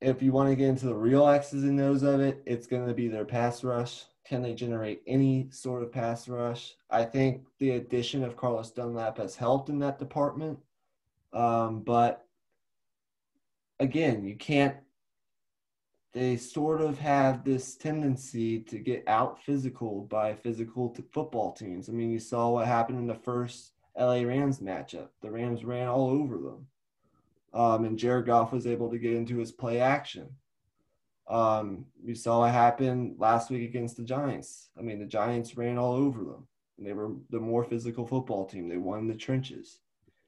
if you want to get into the real X's and O's of it, it's going to be their pass rush. Can they generate any sort of pass rush? I think the addition of Carlos Dunlap has helped in that department. But again, you can't. They sort of have this tendency to get out physical by physical football teams. I mean, you saw what happened in the first LA Rams matchup. The Rams ran all over them. And Jared Goff was able to get into his play action. You saw what happened last week against the Giants. I mean, the Giants ran all over them. And they were the more physical football team. They won the trenches.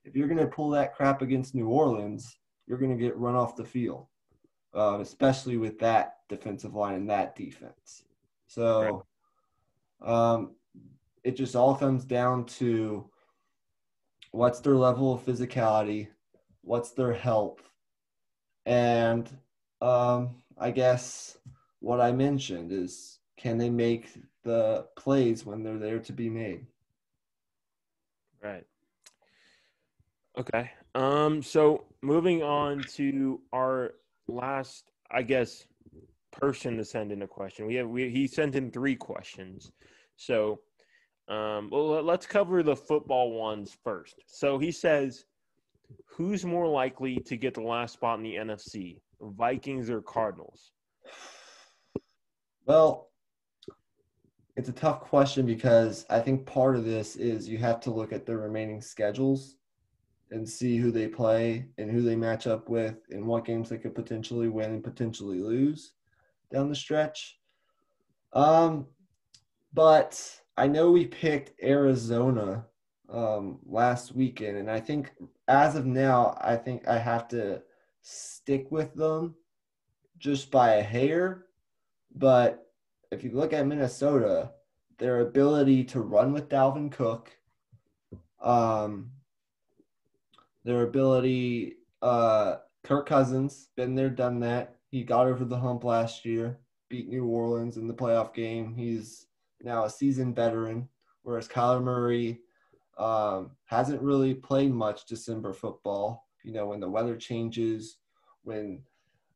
If you're going to pull that crap against New Orleans, you're going to get run off the field, especially with that defensive line and that defense. So it just all comes down to what's their level of physicality, what's their health, and I guess what I mentioned is, can they make the plays when they're there to be made? Right. Okay. So moving on to our last, I guess, person to send in a question. He sent in 3 questions. So, let's cover the football ones first. So he says, who's more likely to get the last spot in the NFC, Vikings or Cardinals? Well, it's a tough question because I think part of this is you have to look at the remaining schedules. and see who they play and who they match up with and what games they could potentially win and potentially lose down the stretch. But I know we picked Arizona last weekend, and I think as of now, I think I have to stick with them just by a hair. But if you look at Minnesota, their ability to run with Dalvin Cook, um, their ability, Kirk Cousins, been there, done that. He got over the hump last year, beat New Orleans in the playoff game. He's now a seasoned veteran, whereas Kyler Murray hasn't really played much December football. You know, when the weather changes, when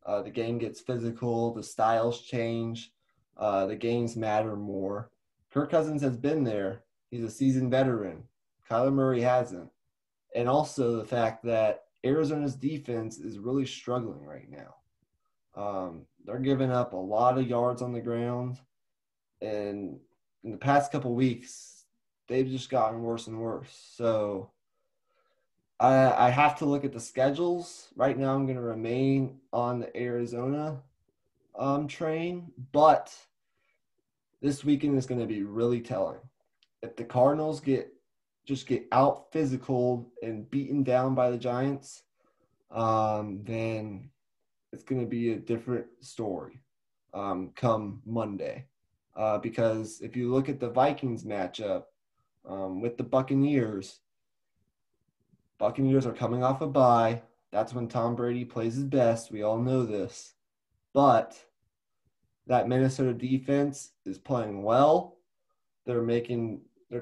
the game gets physical, the styles change, the games matter more. Kirk Cousins has been there. He's a seasoned veteran. Kyler Murray hasn't. And also the fact that Arizona's defense is really struggling right now. They're giving up a lot of yards on the ground. And in the past couple of weeks, they've just gotten worse and worse. So I have to look at the schedules. Right now, I'm going to remain on the Arizona train. But this weekend is going to be really telling. If the Cardinals get out physical and beaten down by the Giants, then it's going to be a different story come Monday. Because if you look at the Vikings matchup with the Buccaneers are coming off a bye. That's when Tom Brady plays his best. We all know this. But that Minnesota defense is playing well. They're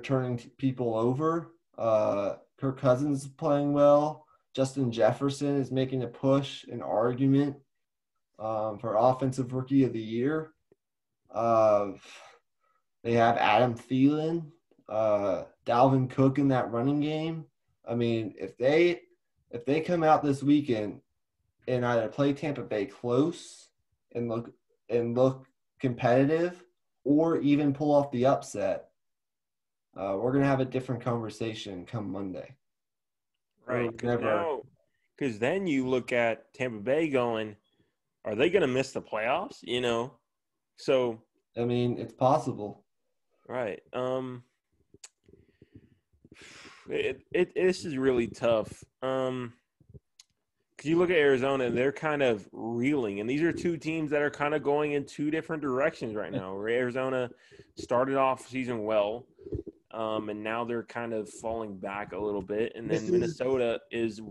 turning people over. Kirk Cousins is playing well. Justin Jefferson is making a push, an argument for Offensive Rookie of the Year. They have Adam Thielen, Dalvin Cook in that running game. I mean, if they come out this weekend and either play Tampa Bay close and look competitive, or even pull off the upset, we're gonna have a different conversation come Monday. Right, because then you look at Tampa Bay going, are they going to miss the playoffs? You know, so I mean, it's possible. Right. This is really tough. Because you look at Arizona, they're kind of reeling, and these are two teams that are kind of going in two different directions right now. Arizona started off season well, and now they're kind of falling back a little bit, and then Minnesota is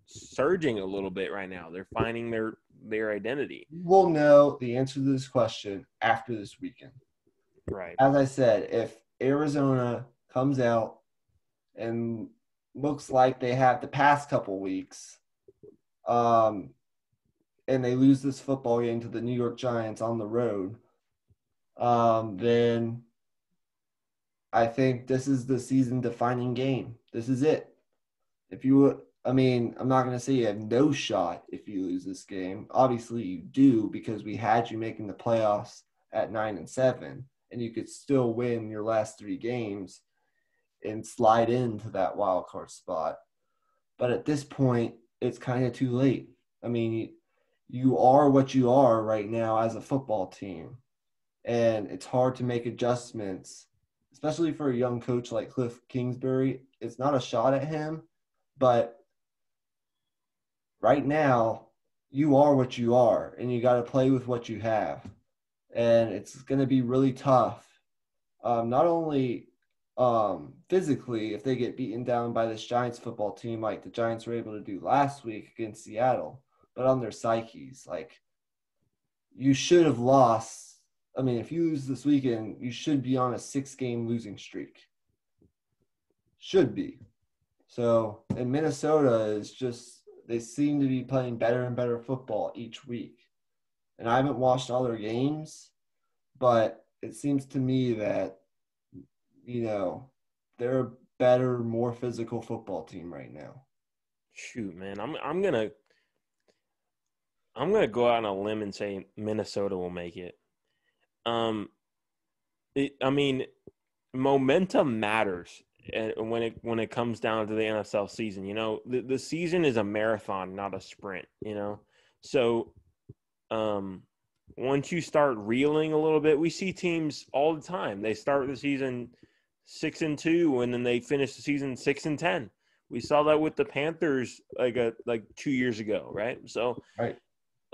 surging a little bit right now. They're finding their identity. We'll know the answer to this question after this weekend. Right. As I said, if Arizona comes out and looks like they have the past couple weeks, and they lose this football game to the New York Giants on the road, then I think this is the season-defining game. This is it. I'm not going to say you have no shot if you lose this game. Obviously, you do, because we had you making the playoffs at 9-7, and you could still win your last 3 games and slide into that wild card spot. But at this point, it's kind of too late. I mean, you are what you are right now as a football team, and it's hard to make adjustments, especially for a young coach like Cliff Kingsbury. It's not a shot at him, but right now, you are what you are, and you got to play with what you have. And it's going to be really tough, not only physically if they get beaten down by this Giants football team like the Giants were able to do last week against Seattle, but on their psyches. Like, you should have lost. I mean, if you lose this weekend, you should be on a 6-game losing streak. Should be. So, and Minnesota is just, they seem to be playing better and better football each week. And I haven't watched all their games, but it seems to me that, they're a better, more physical football team right now. Shoot, man, I'm gonna go out on a limb and say Minnesota will make it. I mean, momentum matters and when it comes down to the NFL season. You know, the season is a marathon, not a sprint. You know, so once you start reeling a little bit, we see teams all the time. They start the season 6-2, and then they finish the season 6-10. We saw that with the Panthers like 2 years ago, right? So, Right.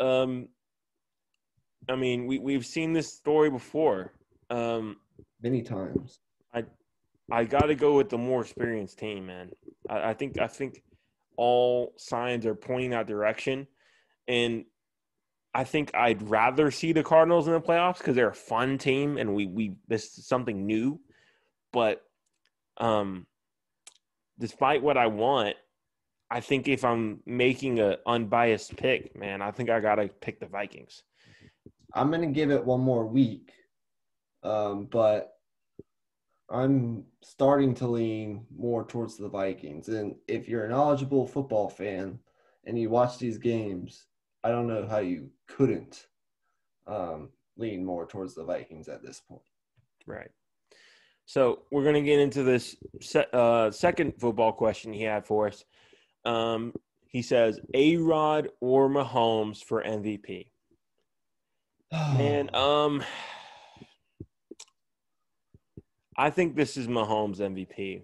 I mean, we've seen this story before. Many times. I got to go with the more experienced team, man. I think all signs are pointing that direction, and I think I'd rather see the Cardinals in the playoffs because they're a fun team and we this is something new. But despite what I want, I think if I'm making an unbiased pick, man, I think I gotta pick the Vikings. I'm gonna give it one more week, but I'm starting to lean more towards the Vikings. And if you're a knowledgeable football fan and you watch these games, I don't know how you couldn't lean more towards the Vikings at this point. Right. So we're going to get into this second football question he had for us. He says, A-Rod or Mahomes for MVP? Man, I think this is Mahomes MVP.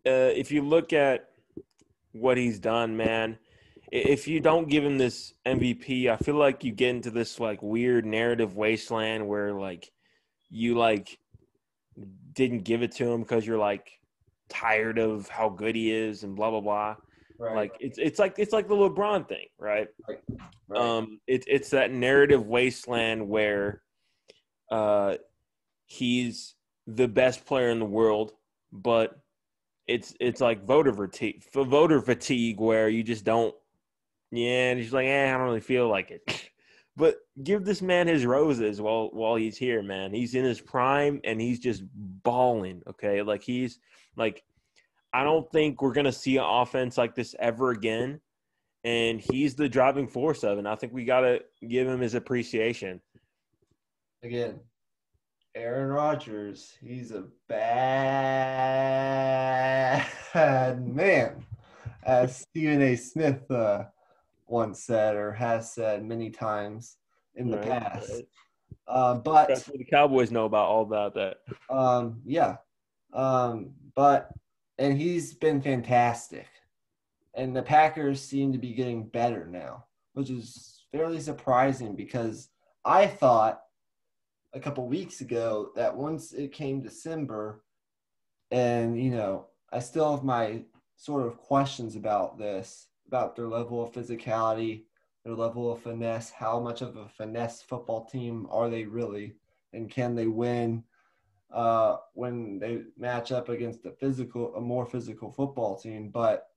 If you look at what he's done, man, if you don't give him this MVP, I feel like you get into this like weird narrative wasteland where like you like didn't give it to him because you're like tired of how good he is and blah blah blah. Right. Like it's like the LeBron thing, right? Right. It's that narrative wasteland where he's the best player in the world, but it's like voter fatigue where you just don't. Yeah, and he's like, I don't really feel like it. But give this man his roses while he's here, man. He's in his prime and he's just balling. Okay, like he's like, I don't think we're gonna see an offense like this ever again. And he's the driving force of it. And I think we gotta give him his appreciation. Again, Aaron Rodgers, he's a bad man, as Stephen A. Smith once said or has said many times in the past. Right. But That's what the Cowboys know about all about that. yeah. But and he's been fantastic. And the Packers seem to be getting better now, which is fairly surprising because I thought a couple weeks ago that once it came December, and I still have my sort of questions about this, about their level of physicality, their level of finesse, how much of a finesse football team are they really, and can they win when they match up against a more physical football team. But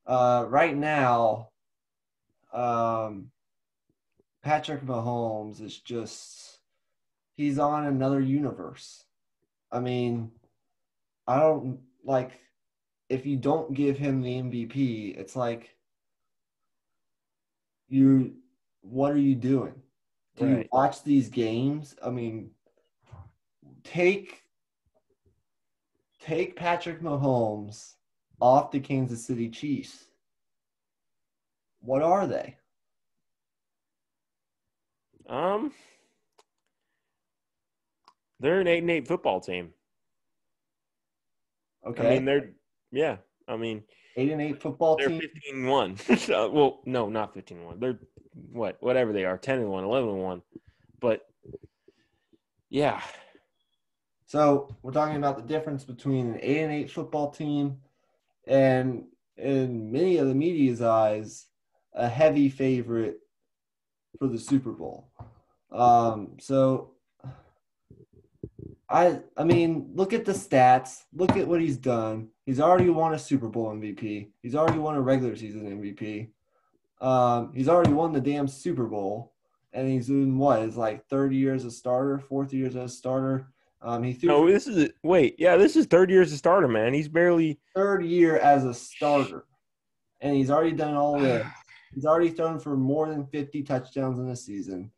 right now, Patrick Mahomes is he's on another universe. I mean, I don't like if you don't give him the MVP, it's like what are you doing? Do you watch these games? I mean, take Patrick Mahomes off the Kansas City Chiefs. What are they? They're an 8-8 football team. Okay. I mean, 8-8 football team. They're 15-1. Well, no, not 15-1. They're whatever they are, 10-1, 11-1. But yeah. So we're talking about the difference between an 8-8 football team and, in many of the media's eyes, a heavy favorite for the Super Bowl. So I mean, look at the stats. Look at what he's done. He's already won a Super Bowl MVP. He's already won a regular season MVP. He's already won the damn Super Bowl, and he's in his like third year as a starter, fourth year as a starter. This is third year as a starter, man. He's barely third year as a starter, and he's already done all this. He's already thrown for more than 50 touchdowns in a season.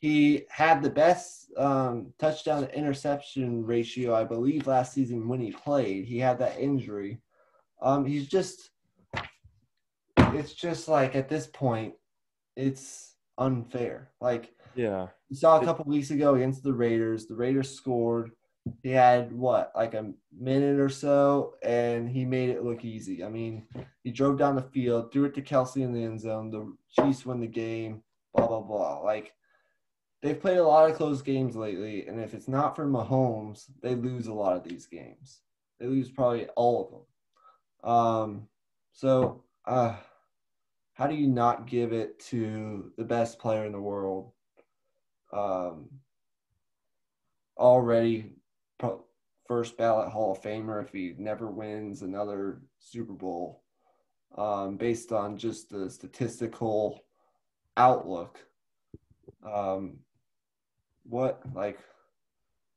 He had the best touchdown to interception ratio, I believe, last season when he played. He had that injury. It's just like at this point, it's unfair. Like, Yeah. you saw a couple weeks ago against the Raiders. The Raiders scored. He had like a minute or so, and he made it look easy. I mean, he drove down the field, threw it to Kelsey in the end zone. The Chiefs win the game. Blah blah blah. Like, they've played a lot of close games lately, and if it's not for Mahomes, they lose a lot of these games. They lose probably all of them. How do you not give it to the best player in the world? Already first ballot Hall of Famer if he never wins another Super Bowl, based on just the statistical outlook.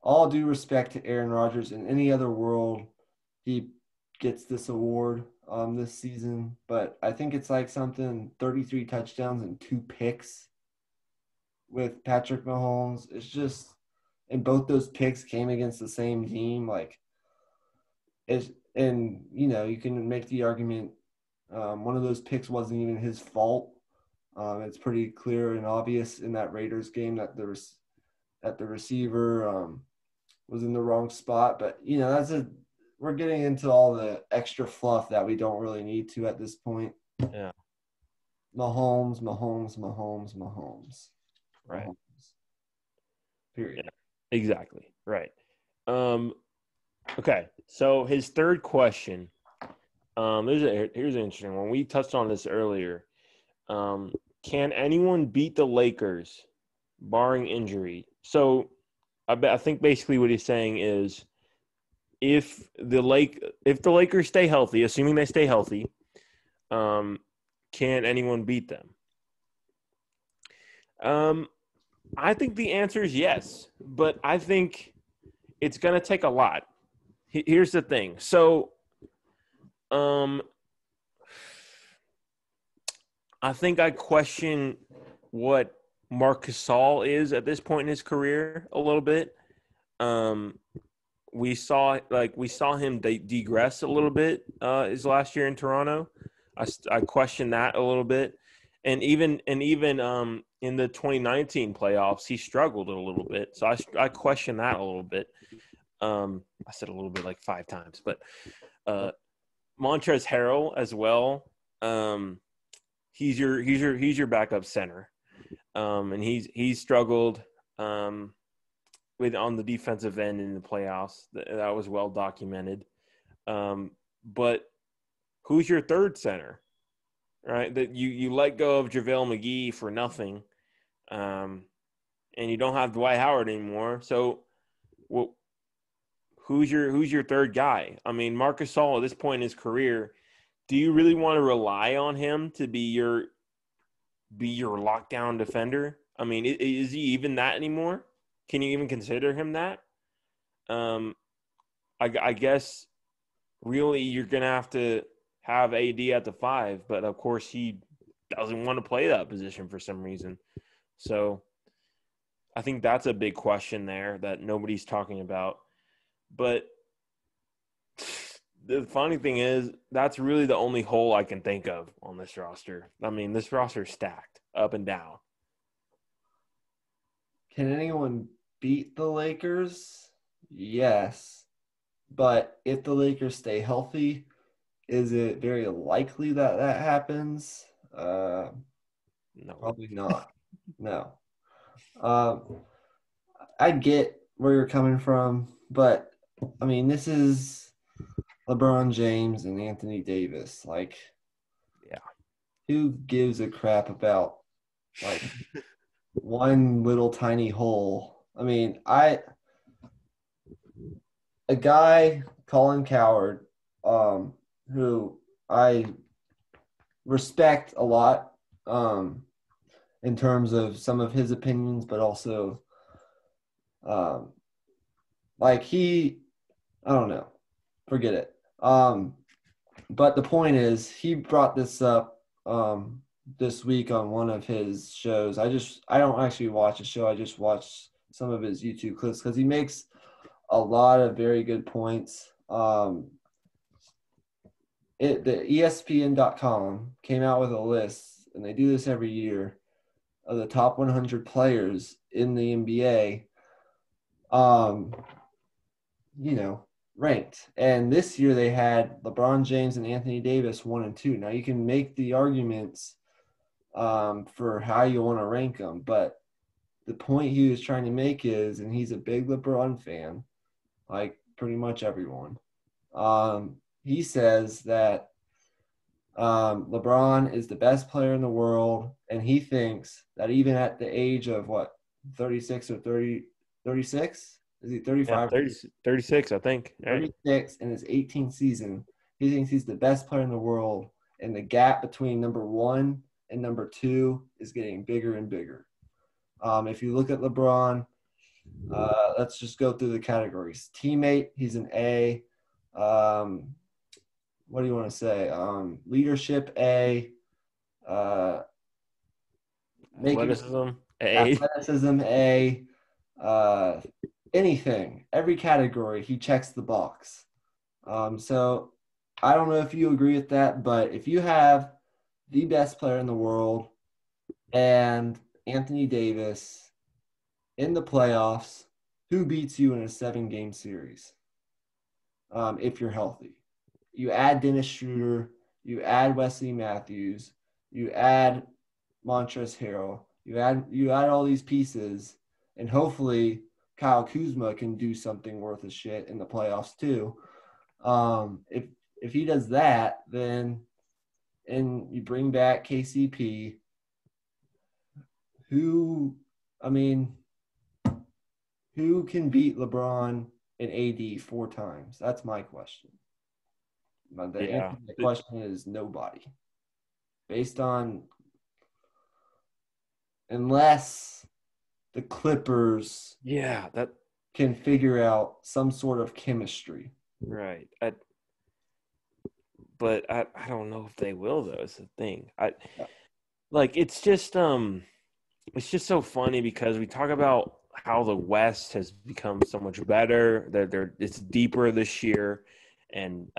All due respect to Aaron Rodgers, in any other world, he gets this award this season, but I think it's like something 33 touchdowns and 2 picks with Patrick Mahomes. It's just, and both those picks came against the same team. Like, you can make the argument one of those picks wasn't even his fault. It's pretty clear and obvious in that Raiders game that the receiver was in the wrong spot. But we're getting into all the extra fluff that we don't really need to at this point. Yeah. Mahomes. Right. Mahomes. Period. Yeah, exactly. Right. Okay. So his third question. Here's an interesting one. We touched on this earlier. Can anyone beat the Lakers, barring injury? So I think basically what he's saying is, if the Lakers stay healthy, assuming they stay healthy, can anyone beat them? I think the answer is yes, but I think it's going to take a lot. Here's the thing. So, I think I question what Marc Gasol is at this point in his career a little bit. We saw him degress a little bit his last year in Toronto. I question that a little bit, and even in the 2019 playoffs, he struggled a little bit. So I question that a little bit. I said a little bit like 5 times, but Montrezl Harrell as well. He's your backup center, and he's struggled with on the defensive end in the playoffs. That was well documented. But who's your third center, right? That you let go of JaVale McGee for nothing, and you don't have Dwight Howard anymore. So, who's your third guy? I mean, Marc Gasol at this point in his career, do you really want to rely on him to be your lockdown defender? I mean, is he even that anymore? Can you even consider him that? I guess really you're gonna have AD at the 5, but of course he doesn't want to play that position for some reason. So I think that's a big question there that nobody's talking about. But the funny thing is, that's really the only hole I can think of on this roster. I mean, this roster is stacked up and down. Can anyone beat the Lakers? Yes. But if the Lakers stay healthy, is it very likely that happens? No. Probably not. No. I get where you're coming from, but I mean, this is LeBron James and Anthony Davis. Like, yeah, who gives a crap about like one little tiny hole? I mean, a guy, Colin Cowherd, who I respect a lot, in terms of some of his opinions, but also, I don't know, forget it. But the point is, he brought this up this week on one of his shows. I don't actually watch the show. I just watch some of his YouTube clips because he makes a lot of very good points. The ESPN.com came out with a list, and they do this every year, of the top 100 players in the NBA. Ranked. And this year they had LeBron James and Anthony Davis 1 and 2. Now you can make the arguments for how you want to rank them, but the point he was trying to make is, and he's a big LeBron fan, like pretty much everyone. He says that LeBron is the best player in the world, and he thinks that even at the age of 36 or 36? Is he 35? Yeah, 36, I think. 36 in his 18th season. He thinks he's the best player in the world, and the gap between number 1 and number 2 is getting bigger and bigger. If you look at LeBron, let's just go through the categories. Teammate, he's an A. What do you want to say? Leadership, A. Athleticism, A. Athleticism, A. Anything, every category, he checks the box. So I don't know if you agree with that, but if you have the best player in the world and Anthony Davis in the playoffs, who beats you in a 7-game series? If you're healthy, you add Dennis Schroeder, you add Wesley Matthews, you add Montrezl Harrell, you add all these pieces, and hopefully Kyle Kuzma can do something worth a shit in the playoffs too. If he does that, then and you bring back KCP, who can beat LeBron and AD 4 times? That's my question. But the answer to the question is nobody. Based on unless the Clippers can figure out some sort of chemistry. Right. But I don't know if they will, though, is the thing. It's just so funny because we talk about how the West has become so much better. It's deeper this year, and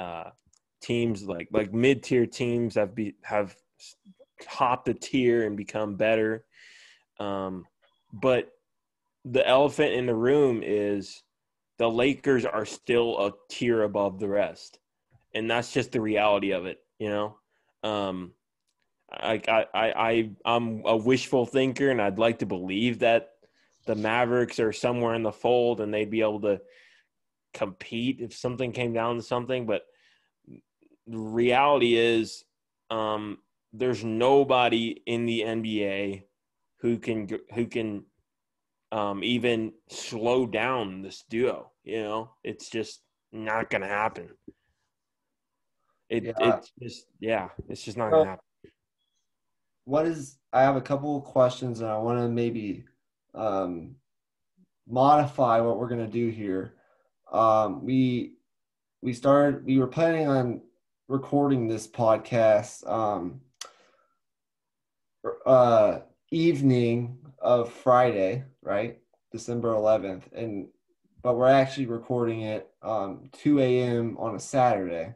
teams like mid-tier teams have hopped a tier and become better. But the elephant in the room is the Lakers are still a tier above the rest, and that's just the reality of it, you know. I'm a wishful thinker, and I'd like to believe that the Mavericks are somewhere in the fold and they'd be able to compete if something came down to something. But the reality is, there's nobody in the NBA who can even slow down this duo. You know, it's just not going to happen. It's just not going to happen. I have a couple of questions, and I want to maybe modify what we're going to do here. We were planning on recording this podcast evening of Friday, right? December 11th. But we're actually recording it 2 a.m. on a Saturday,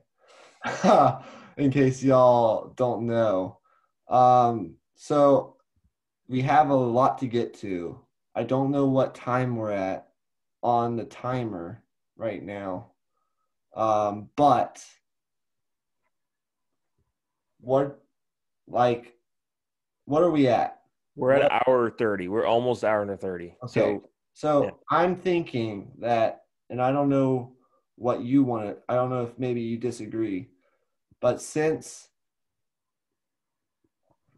in case y'all don't know. So we have a lot to get to. I don't know what time we're at on the timer right now. But what are we at? We're at hour 30. We're almost hour and 30. Okay. So yeah. I'm thinking that, and I don't know what you want to, I don't know if maybe you disagree, but since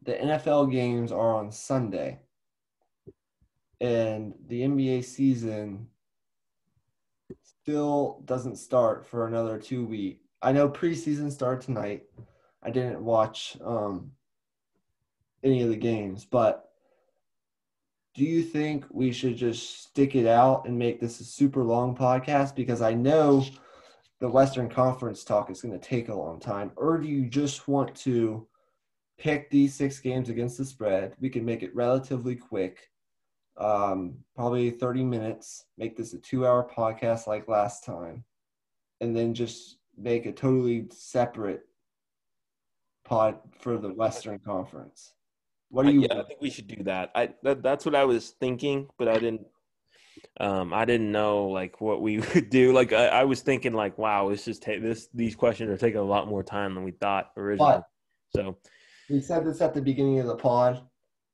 the NFL games are on Sunday and the NBA season still doesn't start for another 2 weeks. I know preseason started tonight. I didn't watch any of the games, but do you think we should just stick it out and make this a super long podcast? Because I know the Western Conference talk is going to take a long time. Or do you just want to pick these 6 games against the spread. We can make it relatively quick, probably 30 minutes, make this a 2-hour podcast like last time, and then just make a totally separate pod for the Western Conference. What do you? Yeah, I think we should do that. That's what I was thinking, but I didn't know like what we would do. Like I was thinking like, wow, these questions are taking a lot more time than we thought originally. But so we said this at the beginning of the pod.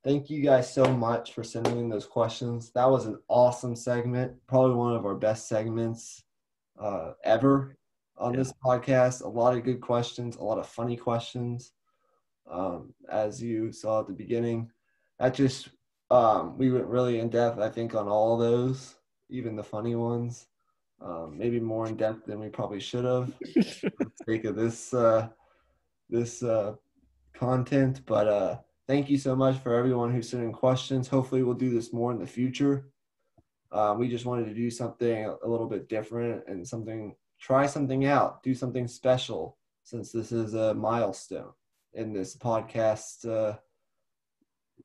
Thank you guys so much for sending in those questions. That was an awesome segment, probably one of our best segments ever on this podcast. A lot of good questions, a lot of funny questions. As you saw at the beginning, that just we went really in depth, I think, on all of those, even the funny ones. Maybe more in depth than we probably should have for the sake of this content. But thank you so much for everyone who's sending questions. Hopefully, we'll do this more in the future. We just wanted to do something a little bit different and try something out, do something special, since this is a milestone in this podcast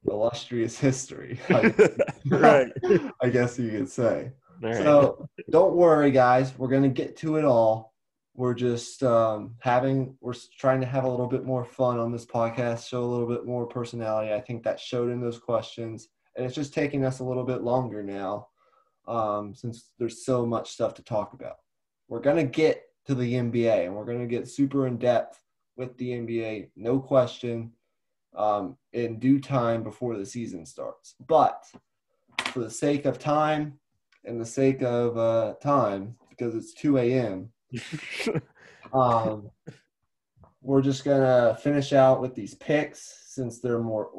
illustrious history. right. I guess you could say. Right. So don't worry, guys. We're going to get to it all. We're just we're trying to have a little bit more fun on this podcast, show a little bit more personality. I think that showed in those questions. And it's just taking us a little bit longer now since there's so much stuff to talk about. We're going to get to the NBA, and we're going to get super in depth with the NBA, no question, in due time before the season starts. But for the sake of time and the sake of time, because it's 2 a.m., we're just going to finish out with these picks since they're more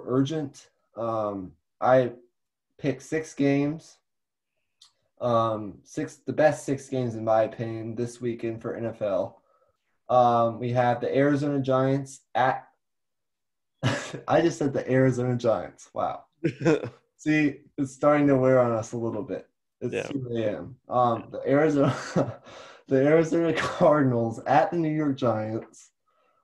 urgent. I picked 6 games. The best 6 games in my opinion this weekend for NFL. We have the Arizona Giants at I just said the Arizona Giants. Wow. See, it's starting to wear on us a little bit. It's 2 a.m. The Arizona Cardinals at the New York Giants.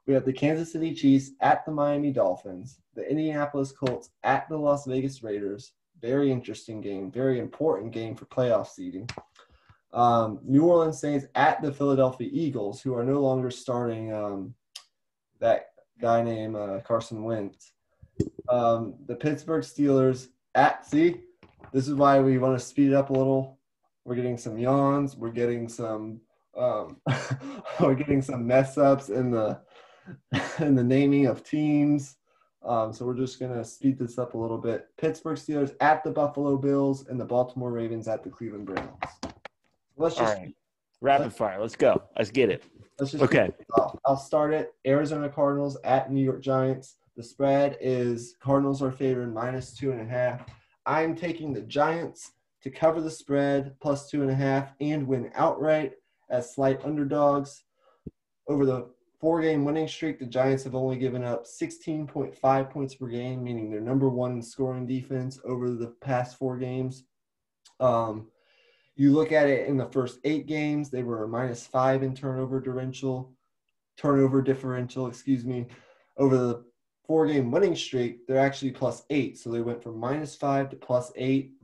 We have the Kansas City Chiefs at the Miami Dolphins. The Indianapolis Colts at the Las Vegas Raiders. Very interesting game. Very important game for playoff seeding. New Orleans Saints at the Philadelphia Eagles, who are no longer starting that guy named Carson Wentz. The Pittsburgh Steelers this is why we want to speed it up a little. We're getting some yawns. We're getting some mess ups in the naming of teams. So we're just going to speed this up a little bit. Pittsburgh Steelers at the Buffalo Bills and the Baltimore Ravens at the Cleveland Browns. All right. Rapid fire. Let's go. Let's get it. Okay. I'll start it. Arizona Cardinals at New York Giants. The spread is Cardinals are favored -2.5. I'm taking the Giants to cover the spread +2.5 and win outright as slight underdogs. Over the 4-game winning streak, the Giants have only given up 16.5 points per game, meaning they're number 1 in scoring defense over the past 4 games. You look at it in the first 8 games, they were -5 in turnover differential. Over the 4-game winning streak, they're actually +8. So they went from -5 to +8.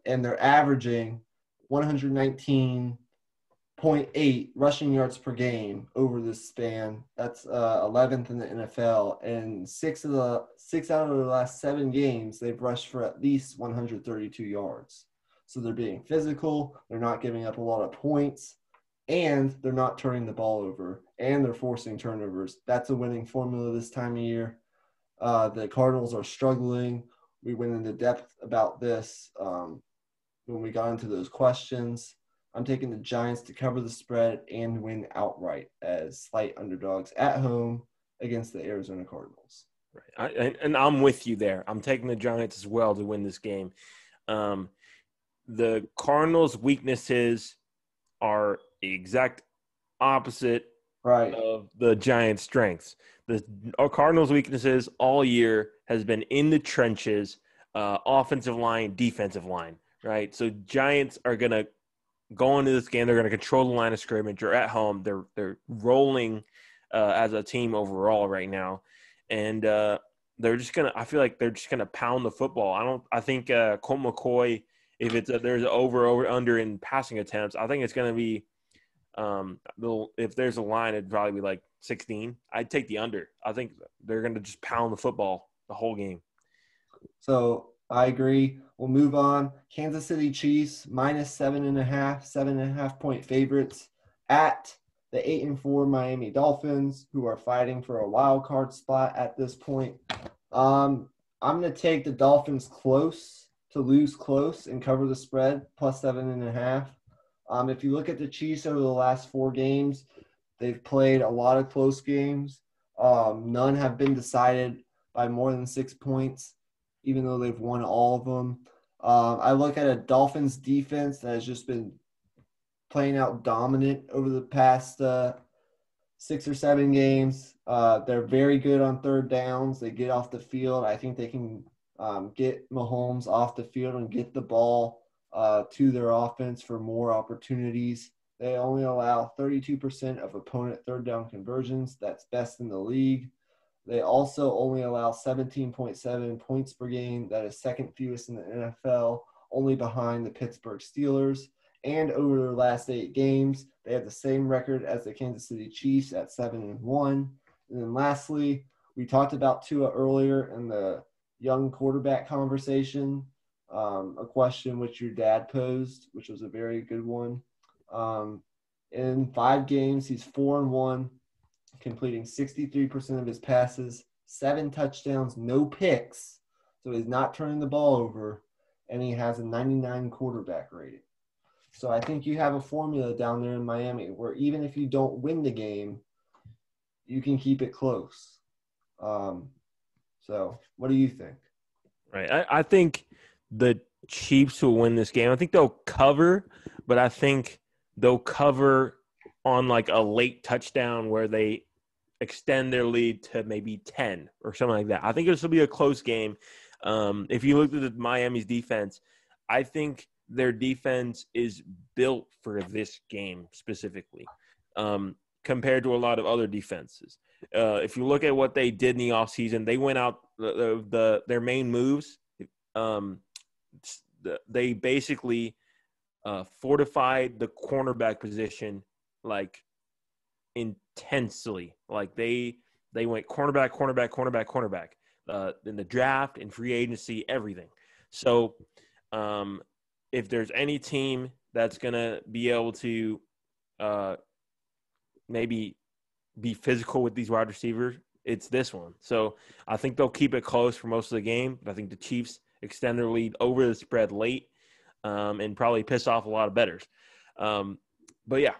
And they're averaging 119.8 rushing yards per game over this span. That's 11th in the NFL. And 6 out of the last 7 games, they've rushed for at least 132 yards. So they're being physical. They're not giving up a lot of points. And they're not turning the ball over. And they're forcing turnovers. That's a winning formula this time of year. The Cardinals are struggling. We went into depth about this when we got into those questions. I'm taking the Giants to cover the spread and win outright as slight underdogs at home against the Arizona Cardinals. Right. And I'm with you there. I'm taking the Giants as well to win this game. The Cardinals' weaknesses are the exact opposite of the Giants' strengths. Our Cardinals' weaknesses all year has been in the trenches, offensive line, defensive line, right? So Giants are going to go into this game. They're going to control the line of scrimmage. You're at home. They're rolling as a team overall right now, and I feel like they're just gonna pound the football. I think Colt McCoy, if there's an over under in passing attempts, I think it's gonna be if there's a line, it'd probably be like 16. I'd take the under. I think they're gonna just pound the football the whole game. So I agree. We'll move on. Kansas City Chiefs minus 7.5 point favorites at the 8-4 Miami Dolphins, who are fighting for a wild card spot at this point. I'm going to take the Dolphins to lose close and cover the spread plus 7.5. If you look at the Chiefs over the last 4 games, they've played a lot of close games. None have been decided by more than 6 points, even though they've won all of them. I look at a Dolphins defense that has just been playing out dominant over the past 6 or 7 games. They're very good on third downs. They get off the field. I think they can get Mahomes off the field and get the ball to their offense for more opportunities. They only allow 32% of opponent third down conversions. That's best in the league. They also only allow 17.7 points per game. That is second fewest in the NFL, only behind the Pittsburgh Steelers. And over their last 8 games, they have the same record as the Kansas City Chiefs at 7-1. And then lastly, we talked about Tua earlier in the young quarterback conversation, a question which your dad posed, which was a very good one. In 5 games, he's 4-1, completing 63% of his passes, 7 touchdowns, no picks. So he's not turning the ball over, and he has a 99 quarterback rating. So I think you have a formula down there in Miami where even if you don't win the game, you can keep it close. So what do you think? Right. I think the Chiefs will win this game. I think they'll cover, but I think they'll cover on like a late touchdown where they extend their lead to maybe 10 or something like that. I think this will be a close game. If you look at the Miami's defense, I think their defense is built for this game specifically, compared to a lot of other defenses. If you look at what they did in the offseason, they went out their main moves. They basically fortified the cornerback position like intensely. Like they went cornerback in the draft, in free agency, everything. So if there's any team that's gonna be able to maybe be physical with these wide receivers, it's this one. So I think they'll keep it close for most of the game. But I think the Chiefs extend their lead over the spread late, and probably piss off a lot of bettors. But yeah,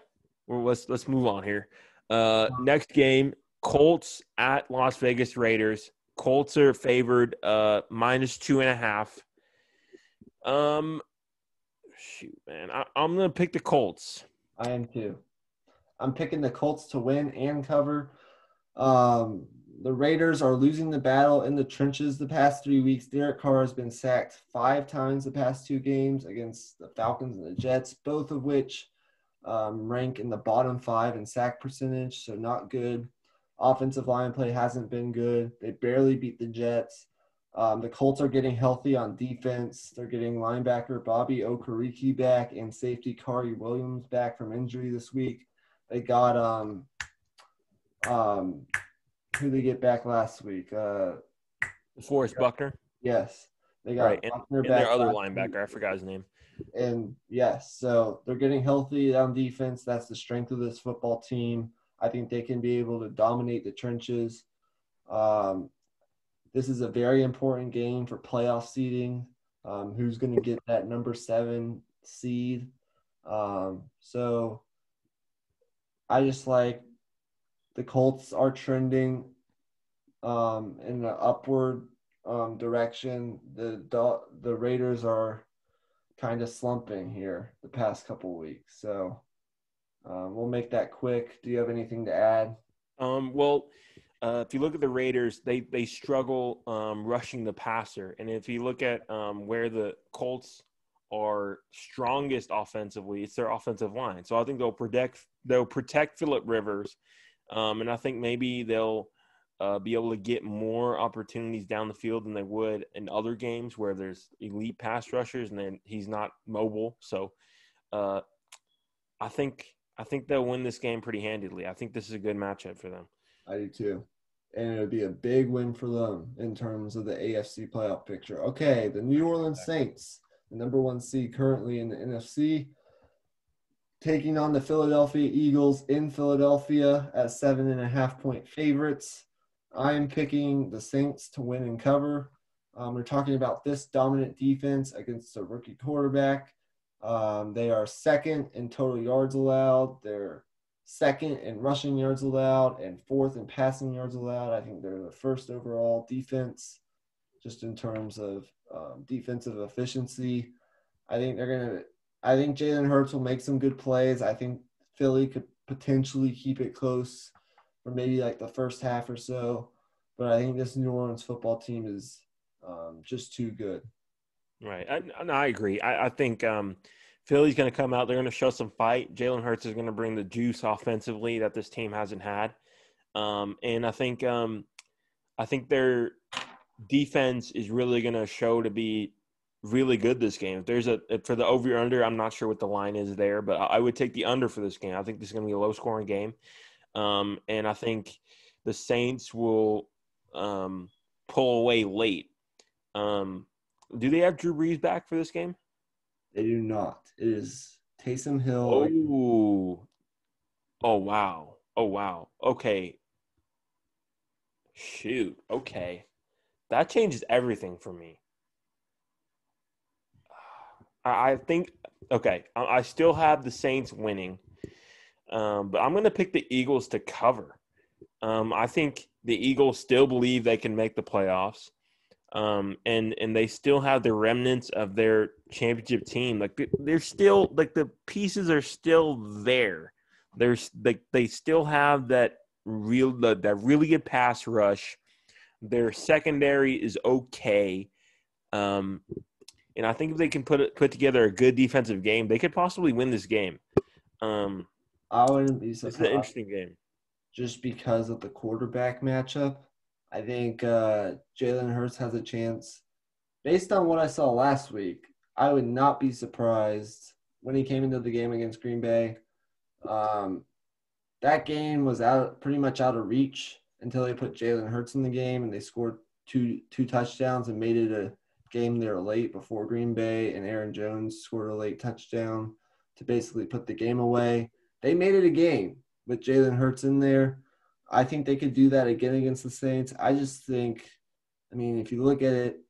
let's move on here. Next game, Colts at Las Vegas Raiders. Colts are favored minus 2.5. Shoot, man, I'm gonna pick the Colts. I am too. I'm picking the Colts to win and cover. The Raiders are losing the battle in the trenches the past 3 weeks. Derek Carr has been sacked 5 times the past 2 games against the Falcons and the Jets, both of which rank in the bottom 5 in sack percentage, so not good. Offensive line play hasn't been good. They barely beat the Jets. The Colts are getting healthy on defense. They're getting linebacker Bobby Okereke back and safety Kari Williams back from injury this week. They got who they get back last week? Forrest Buckner. Yes, they got Buckner and back. Their other linebacker, I forgot his name. And yes, so they're getting healthy on defense. That's the strength of this football team. I think they can be able to dominate the trenches. This is a very important game for playoff seeding. Who's going to get that number 7 seed? So I just like the Colts are trending in an upward direction. The Raiders are kind of slumping here the past couple of weeks. So we'll make that quick. Do you have anything to add? If you look at the Raiders, they struggle rushing the passer. And if you look at where the Colts are strongest offensively, it's their offensive line. So I think they'll protect Phillip Rivers. And I think maybe they'll be able to get more opportunities down the field than they would in other games where there's elite pass rushers and then he's not mobile. So uh, I think they'll win this game pretty handily. I think this is a good matchup for them. I do too. And it would be a big win for them in terms of the AFC playoff picture. Okay, the New Orleans Saints, the number 1 seed currently in the NFC, taking on the Philadelphia Eagles in Philadelphia as 7.5-point favorites. I am picking the Saints to win and cover. We're talking about this dominant defense against a rookie quarterback. They are second in total yards allowed. They're second in rushing yards allowed and fourth in passing yards allowed. I think they're the first overall defense just in terms of defensive efficiency. I think Jalen Hurts will make some good plays. I think Philly could potentially keep it close for maybe like the first half or so. But I think this New Orleans football team is just too good. Right. I agree. I think Philly's going to come out. They're going to show some fight. Jalen Hurts is going to bring the juice offensively that this team hasn't had. And I think their defense is really going to show to be really good this game. If there's for the over under, I'm not sure what the line is there, but I would take the under for this game. I think this is going to be a low scoring game. And I think the Saints will pull away late. Do they have Drew Brees back for this game? They do not. It is Taysom Hill. Oh, wow. Okay. Shoot. Okay. That changes everything for me. I think, okay, I still have the Saints winning, but I'm going to pick the Eagles to cover. I think the Eagles still believe they can make the playoffs. And they still have the remnants of their championship team. Like they're still like the pieces are still there. There's like they still have that really good pass rush. Their secondary is okay. And I think if they can put together a good defensive game, they could possibly win this game. I wouldn't be surprised. It's an interesting game. Just because of the quarterback matchup. I think Jalen Hurts has a chance. Based on what I saw last week, I would not be surprised when he came into the game against Green Bay. That game was pretty much out of reach until they put Jalen Hurts in the game, and they scored two touchdowns and made it a game there late before Green Bay, and Aaron Jones scored a late touchdown to basically put the game away. They made it a game with Jalen Hurts in there. I think they could do that again against the Saints. I just think, I mean, if you look at it,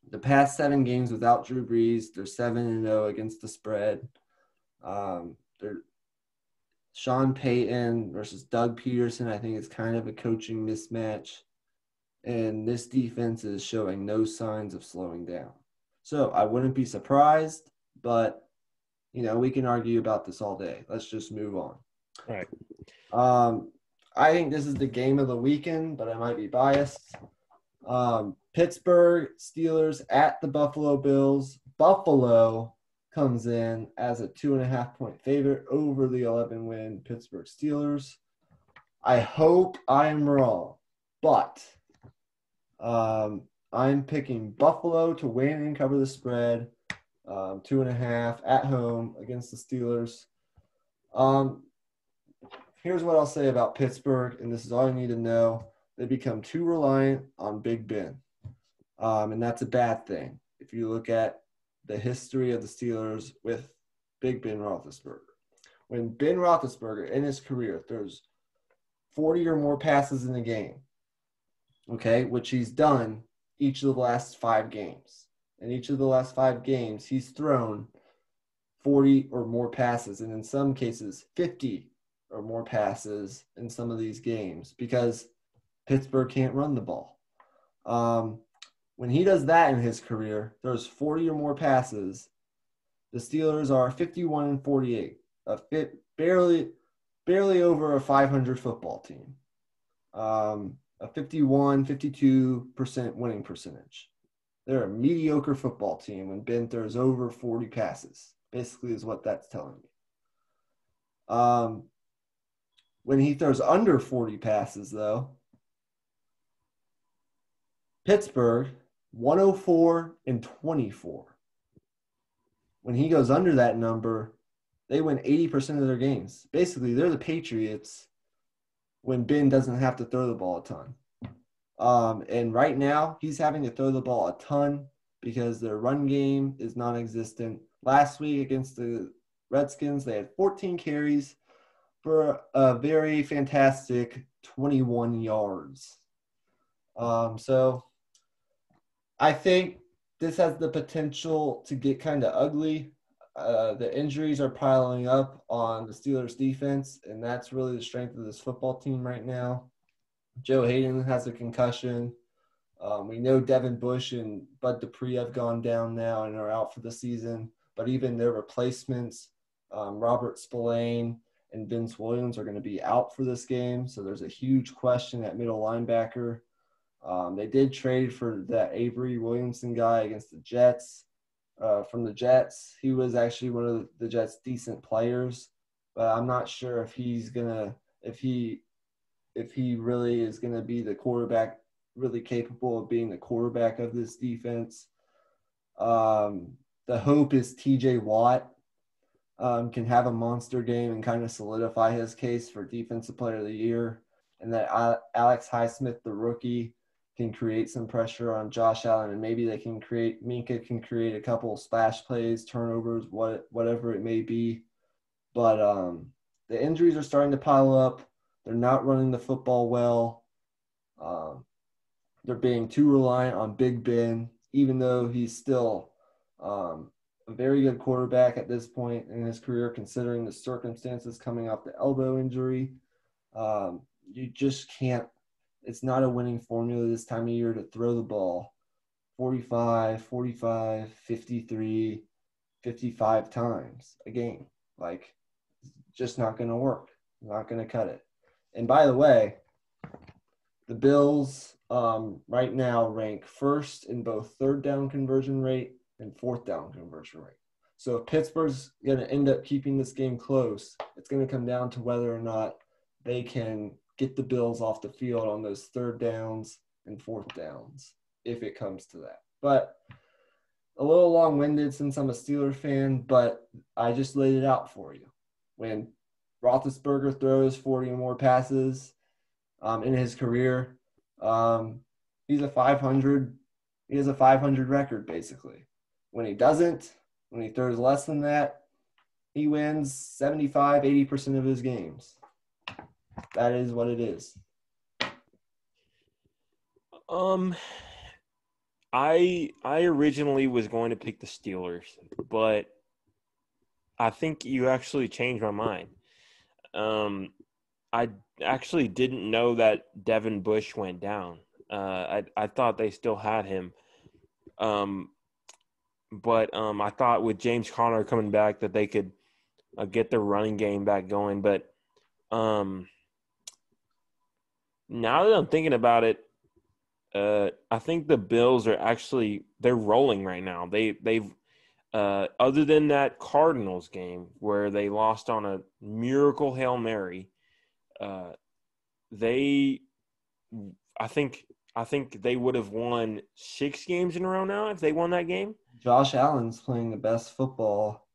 the past 7 games without Drew Brees, they're 7-0 against the spread. They're Sean Payton versus Doug Peterson, I think, is kind of a coaching mismatch. And this defense is showing no signs of slowing down. So I wouldn't be surprised, but, we can argue about this all day. Let's just move on. All right. I think this is the game of the weekend, but I might be biased. Pittsburgh Steelers at the Buffalo Bills. Buffalo comes in as a 2.5-point favorite over the 11-win Pittsburgh Steelers. I hope I'm wrong, but I'm picking Buffalo to win and cover the spread, 2.5 at home against the Steelers. Here's what I'll say about Pittsburgh, and this is all you need to know. They become too reliant on Big Ben, and that's a bad thing if you look at the history of the Steelers with Big Ben Roethlisberger. When Ben Roethlisberger, in his career, throws 40 or more passes in a game, okay, which he's done each of the last 5 games. In each of the last 5 games, he's thrown 40 or more passes, and in some cases, 50 or more passes in some of these games because Pittsburgh can't run the ball. When he does that in his career, throws 40 or more passes, the Steelers are 51-48, barely over a 500 football team, a 52% winning percentage. They're a mediocre football team when Ben throws over 40 passes, basically is what that's telling me. When he throws under 40 passes, though, Pittsburgh, 104 and 24. When he goes under that number, they win 80% of their games. Basically, they're the Patriots when Ben doesn't have to throw the ball a ton. And right now, he's having to throw the ball a ton because their run game is non-existent. Last week against the Redskins, they had 14 carries for a very fantastic 21 yards. So I think this has the potential to get kind of ugly. The injuries are piling up on the Steelers defense, and that's really the strength of this football team right now. Joe Hayden has a concussion. We know Devin Bush and Bud Dupree have gone down now and are out for the season, but even their replacements, Robert Spillane and Vince Williams, are going to be out for this game. So there's a huge question at middle linebacker. They did trade for that Avery Williamson guy against the Jets. From the Jets, he was actually one of the Jets' decent players, but I'm not sure if he really is gonna be the quarterback, really capable of being the quarterback of this defense. The hope is T.J. Watt can have a monster game and kind of solidify his case for Defensive Player of the Year, and that Alex Highsmith, the rookie, can create some pressure on Josh Allen, and maybe Minka can create a couple of splash plays, turnovers, whatever it may be. But the injuries are starting to pile up. They're not running the football well. They're being too reliant on Big Ben, even though he's still a very good quarterback at this point in his career, considering the circumstances coming off the elbow injury. You just can't. It's not a winning formula this time of year to throw the ball 45, 53, 55 times a game. Like, it's just not going to work. Not going to cut it. And by the way, the Bills right now rank first in both third down conversion rate and fourth down conversion rate. So if Pittsburgh's going to end up keeping this game close, it's going to come down to whether or not they can get the Bills off the field on those third downs and fourth downs, if it comes to that. But a little long-winded since I'm a Steelers fan, but I just laid it out for you. When Roethlisberger throws 40 or more passes in his career, he's a 500. He has a 500 record, basically. When he doesn't, when he throws less than that, he wins 75, 80% of his games. That is what it is. I originally was going to pick the Steelers, but I think you actually changed my mind. I actually didn't know that Devin Bush went down. I thought they still had him. But I thought with James Conner coming back that they could get their running game back going. But now that I'm thinking about it, I think the Bills are they're rolling right now. They've other than that Cardinals game where they lost on a miracle Hail Mary, I think they would have won 6 games in a row now if they won that game. Josh Allen's playing the best football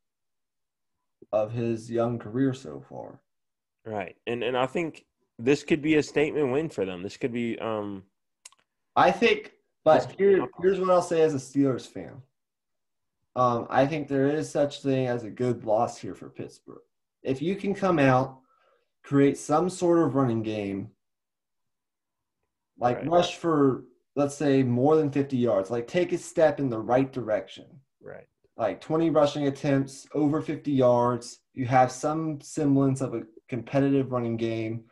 of his young career so far. Right. And I think this could be a statement win for them. This could be I think, but here's what I'll say as a Steelers fan. I think there is such thing as a good loss here for Pittsburgh. If you can come out, create some sort of running game, like rush for, let's say, more than 50 yards, like take a step in the right direction. Right. Like 20 rushing attempts, over 50 yards. You have some semblance of a competitive running game.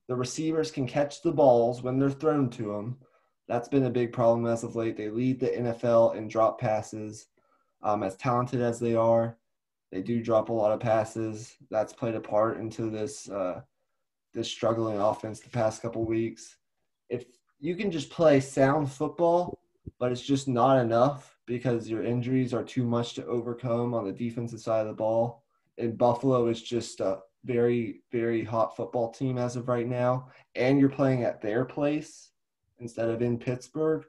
The receivers can catch the balls when they're thrown to them. That's been a big problem as of late. They lead the NFL in drop passes. As talented as they are, they do drop a lot of passes. That's played a part into this struggling offense the past couple weeks. If you can just play sound football, but it's just not enough because your injuries are too much to overcome on the defensive side of the ball. And Buffalo is just very, very hot football team as of right now, and you're playing at their place instead of in Pittsburgh.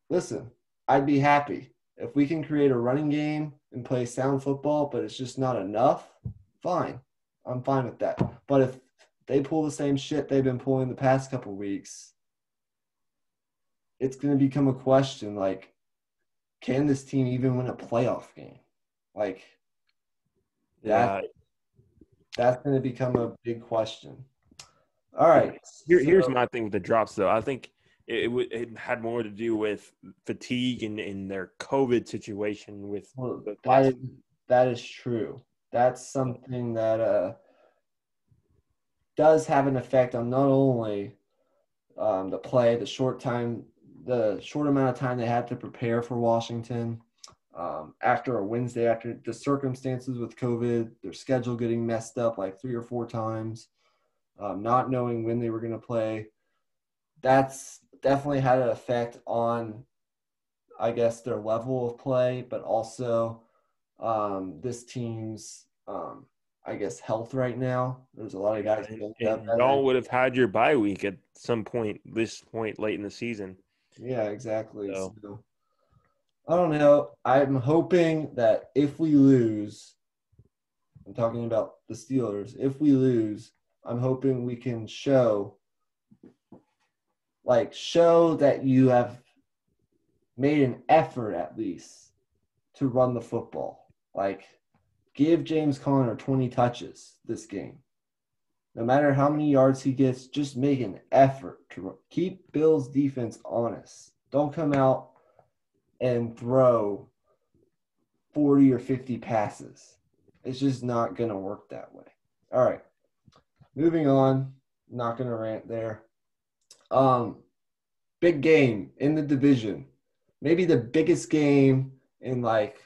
Listen, I'd be happy. If we can create a running game and play sound football, but it's just not enough, fine. I'm fine with that. But if they pull the same shit they've been pulling the past couple weeks, it's going to become a question like, can this team even win a playoff game? Like, Yeah. that's going to become a big question. All right. Here's my thing with the drops, though. I think it had more to do with fatigue and their COVID situation with the that is true. That's something that does have an effect on not only the play, the short amount of time they had to prepare for Washington after a Wednesday, after the circumstances with COVID, their schedule getting messed up like 3 or 4 times, not knowing when they were going to play. That's definitely had an effect on, I guess, their level of play, but also this team's, I guess, health right now. There's a lot of guys. And y'all would have had your bye week at some point, this point late in the season. Yeah, exactly. So, I don't know. I'm hoping that if we lose, I'm talking about the Steelers, if we lose, I'm hoping we can show that you have made an effort at least to run the football. Like, give James Conner 20 touches this game. No matter how many yards he gets, just make an effort to keep Bill's defense honest. Don't come out and throw 40 or 50 passes. It's just not going to work that way. All right. Moving on. Not going to rant there. Big game in the division. Maybe the biggest game in like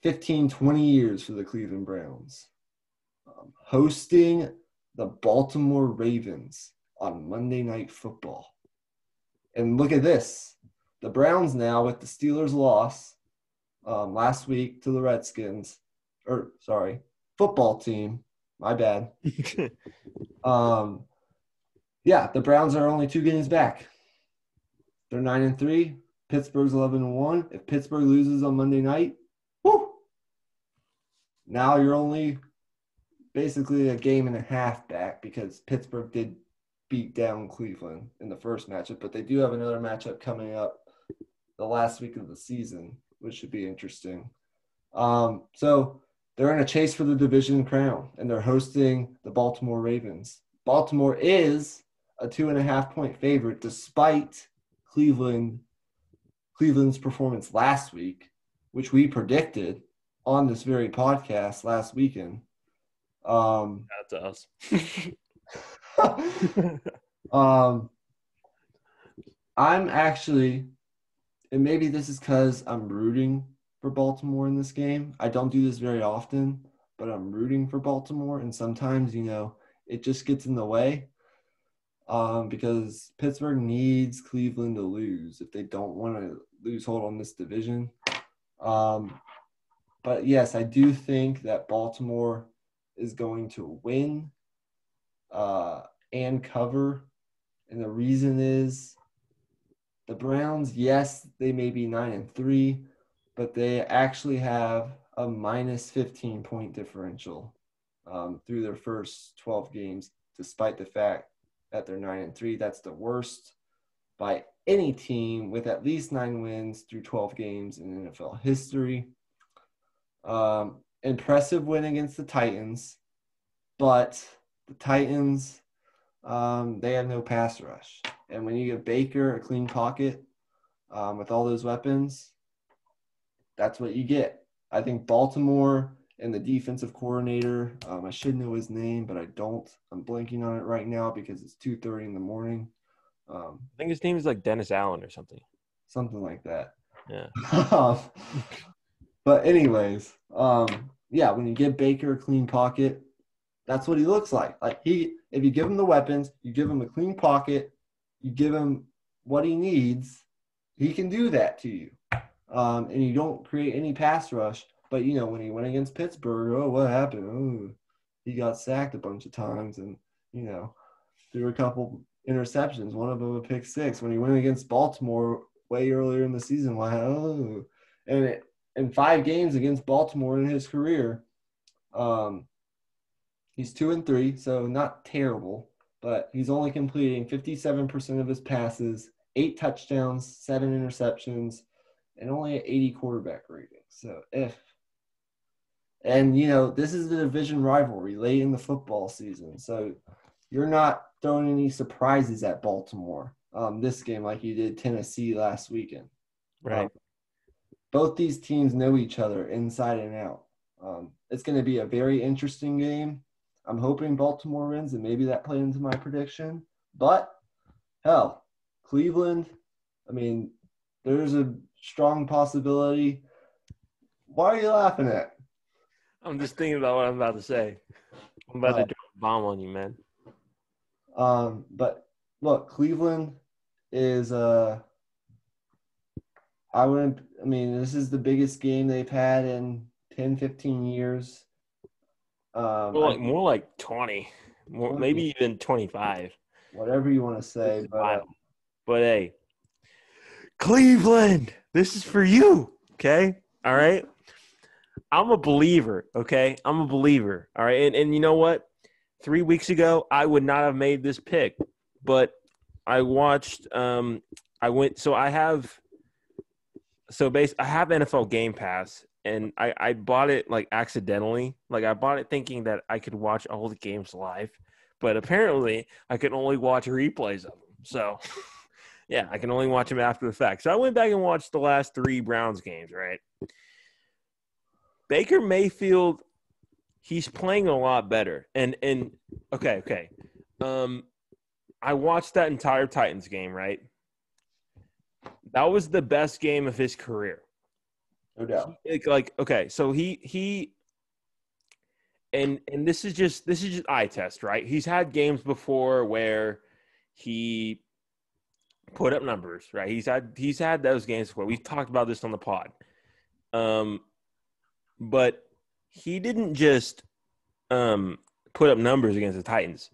15, 20 years for the Cleveland Browns. Hosting the Baltimore Ravens on Monday Night Football. And look at this. The Browns now, with the Steelers' loss last week to the Redskins, football team, my bad. Yeah, the Browns are only 2 games back. They're 9-3. Pittsburgh's 11-1. If Pittsburgh loses on Monday night, whoo! Now you're only basically a game and a half back because Pittsburgh did beat down Cleveland in the first matchup, but they do have another matchup coming up the last week of the season, which should be interesting. So they're in a chase for the division crown, and they're hosting the Baltimore Ravens. Baltimore is a 2.5-point favorite despite Cleveland's performance last week, which we predicted on this very podcast last weekend. That's us. I'm actually, and maybe this is because I'm rooting for Baltimore in this game. I don't do this very often, but I'm rooting for Baltimore, and sometimes, it just gets in the way. Because Pittsburgh needs Cleveland to lose if they don't want to lose hold on this division. But yes, I do think that Baltimore is going to win and cover. And the reason is the Browns, yes, they may be 9-3, but they actually have a minus 15-point differential through their first 12 games, despite the fact that they're 9-3. That's the worst by any team with at least 9 wins through 12 games in NFL history. Impressive win against the Titans, but the Titans, they have no pass rush. And when you give Baker a clean pocket with all those weapons, that's what you get. I think Baltimore and the defensive coordinator, I should know his name, but I don't. I'm blanking on it right now because it's 2:30 in the morning. I think his name is like Dennis Allen or something. Something like that. Yeah. But anyways, yeah, when you give Baker a clean pocket, that's what he looks like. Like if you give him the weapons, you give him a clean pocket, you give him what he needs, he can do that to you. And you don't create any pass rush. But, when he went against Pittsburgh, oh, what happened? Oh, he got sacked a bunch of times and, threw a couple interceptions, one of them a pick six. When he went against Baltimore way earlier in the season, wow. And in 5 games against Baltimore in his career, he's 2-3, so not terrible, but he's only completing 57% of his passes, 8 touchdowns, 7 interceptions, and only an 80 quarterback rating. So this is the division rivalry late in the football season. So you're not throwing any surprises at Baltimore this game like you did Tennessee last weekend. Right. Both these teams know each other inside and out. It's going to be a very interesting game. I'm hoping Baltimore wins, and maybe that played into my prediction. But, hell, Cleveland, there's a strong possibility. Why are you laughing at? I'm just thinking about what I'm about to say. I'm about to drop a bomb on you, man. But, look, Cleveland is this is the biggest game they've had in 10, 15 years. More like 20, maybe even 25. Whatever you want to say. But hey, Cleveland, this is for you, okay? All right? I'm a believer, okay? I'm a believer, all right? And you know what? 3 weeks ago, I would not have made this pick, but I watched I have NFL Game Pass, and I bought it like accidentally. Like I bought it thinking that I could watch all the games live, but apparently I could only watch replays of them. So yeah, I can only watch them after the fact. So I went back and watched the last 3 Browns games, right? Baker Mayfield, he's playing a lot better. And okay. I watched that entire Titans game, right? That was the best game of his career. No doubt. So he and this is just eye test, right? He's had games before where he put up numbers, right? He's had those games before. We've talked about this on the pod. But he didn't just put up numbers against the Titans.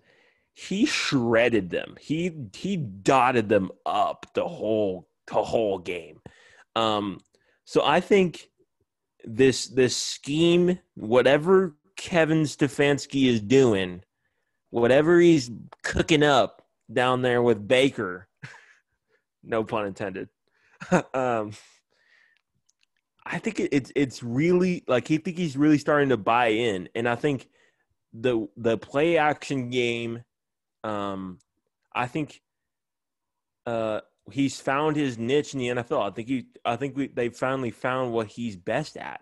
He shredded them. He dotted them up the whole game. So I think this scheme, whatever Kevin Stefanski is doing, whatever he's cooking up down there with Baker, no pun intended. I think it's really like I think he's really starting to buy in, and I think the play action game, I think he's found his niche in the NFL. I think they finally found what he's best at,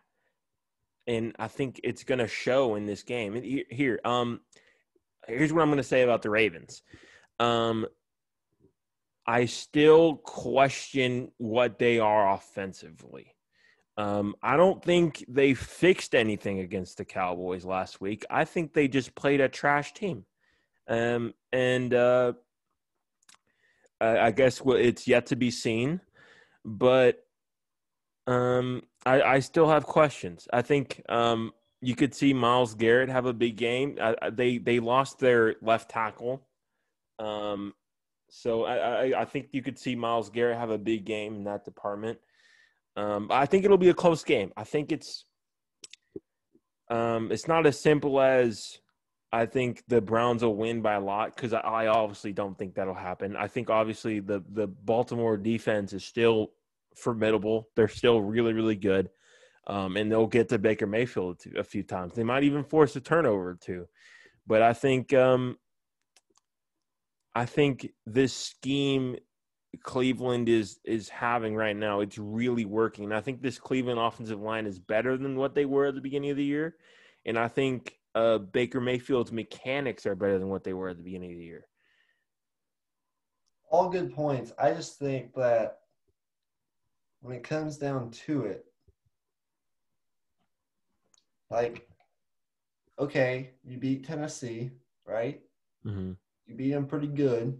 and I think it's going to show in this game. And here's what I'm going to say about the Ravens. I still question what they are offensively. I don't think they fixed anything against the Cowboys last week. I think they just played a trash team. I guess it's yet to be seen, but I still have questions. I think you could see Myles Garrett have a big game. They lost their left tackle, so I think you could see Myles Garrett have a big game in that department. I think it'll be a close game. I think it's not as simple as I think the Browns will win by a lot, because I obviously don't think that'll happen. I think obviously the Baltimore defense is still formidable. They're still really, really good, and they'll get to Baker Mayfield a few times. They might even force a turnover or two. But I think this scheme Cleveland is having right now, it's really working. And I think this Cleveland offensive line is better than what they were at the beginning of the year. And I think Baker Mayfield's mechanics are better than what they were at the beginning of the year. All good points. I just think that when it comes down to it, like, okay, you beat Tennessee, right? Mm-hmm. You beat them pretty good.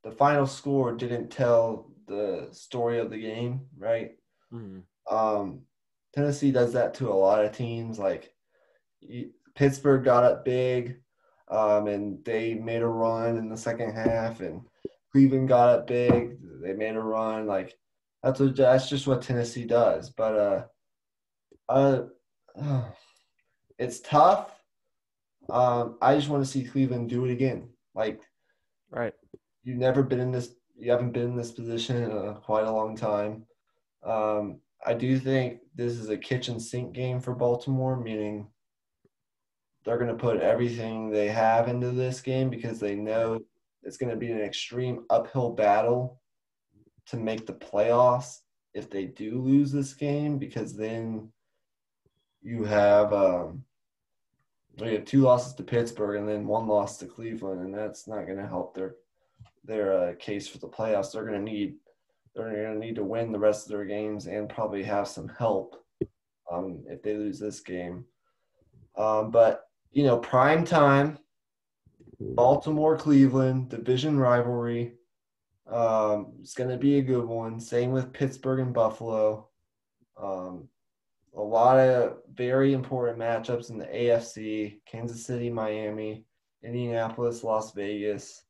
The final score didn't tell the story of the game, right? Mm-hmm. Tennessee does that to a lot of teams. Like Pittsburgh got up big, and they made a run in the second half, and Cleveland got up big. They made a run. Like that's just what Tennessee does. But uh, it's tough. I just want to see Cleveland do it again. Like Right. you haven't been in this position in quite a long time. I do think this is a kitchen sink game for Baltimore, meaning they're going to put everything they have into this game because they know it's going to be an extreme uphill battle to make the playoffs if they do lose this game, because then you have 2 losses to Pittsburgh and then 1 loss to Cleveland, and that's not going to help their case for the playoffs. They're going to need to win the rest of their games and probably have some help if they lose this game. But prime time, Baltimore, Cleveland, division rivalry. It's going to be a good one. Same with Pittsburgh and Buffalo. A lot of very important matchups in the AFC: Kansas City, Miami, Indianapolis, Las Vegas.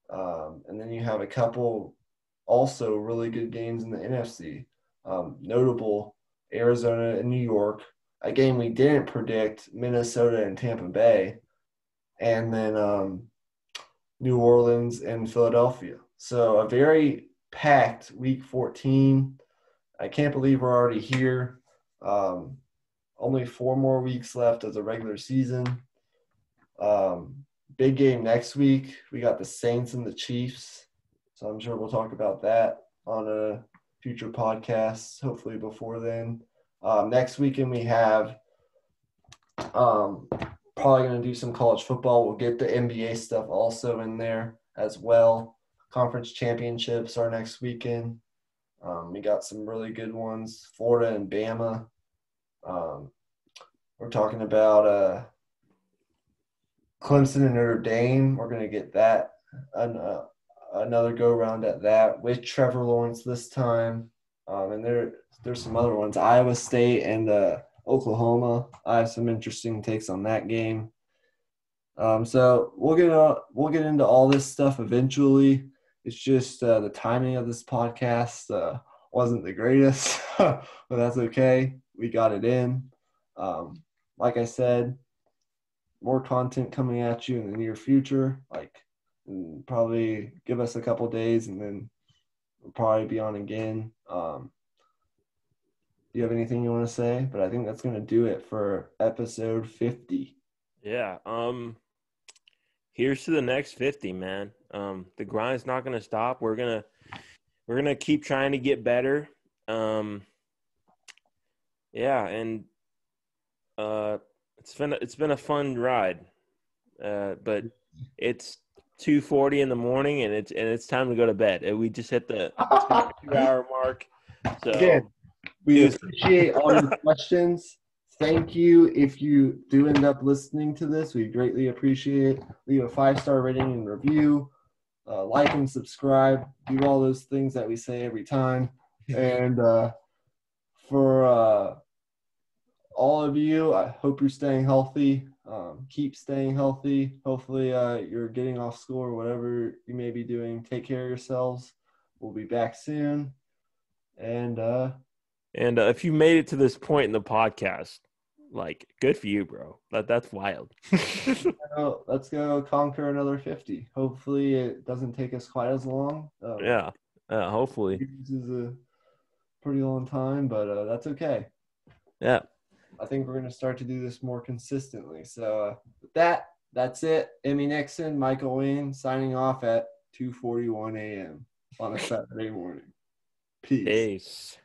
And then you have a couple also really good games in the NFC. Notable Arizona and New York, a game we didn't predict, Minnesota and Tampa Bay, and then New Orleans and Philadelphia. So a very packed Week 14. I can't believe we're already here. Only 4 more weeks left of the regular season. Big game next week. We got the Saints and the Chiefs. So I'm sure we'll talk about that on a future podcast, hopefully before then. Next weekend we have probably going to do some college football. We'll get the NBA stuff also in there as well. Conference championships are next weekend. We got some really good ones, Florida and Bama. We're talking about Clemson and Notre Dame. We're going to get that another go around at that with Trevor Lawrence this time. And there's some other ones, Iowa State and Oklahoma. I have some interesting takes on that game. So we'll get into all this stuff eventually. It's just the timing of this podcast wasn't the greatest, but that's okay. We got it in. Like I said, more content coming at you in the near future. Probably give us a couple days, and then we'll probably be on again. Do you have anything you want to say? But I think that's going to do it for episode 50. Yeah. Here's to the next 50, man. The grind's not going to stop. We're gonna keep trying to get better. Yeah, and it's been a fun ride. But it's 2:40 in the morning, and it's time to go to bed. And we just hit the 2-hour mark. So again, we appreciate all your questions. Thank you. If you do end up listening to this, we greatly appreciate it. Leave a 5-star rating and review. Like and subscribe. Do all those things that we say every time. And for all of you, I hope you're staying healthy. Keep staying healthy. Hopefully you're getting off school or whatever you may be doing. Take care of yourselves. We'll be back soon. And if you made it to this point in the podcast, good for you, bro. That's wild. Let's go conquer another 50. Hopefully it doesn't take us quite as long. Yeah, hopefully. This is a pretty long time, but that's okay. Yeah. I think we're going to start to do this more consistently. So with that's it. Imy Nixon, Michael Wayne, signing off at 2:41 a.m. on a Saturday morning. Peace.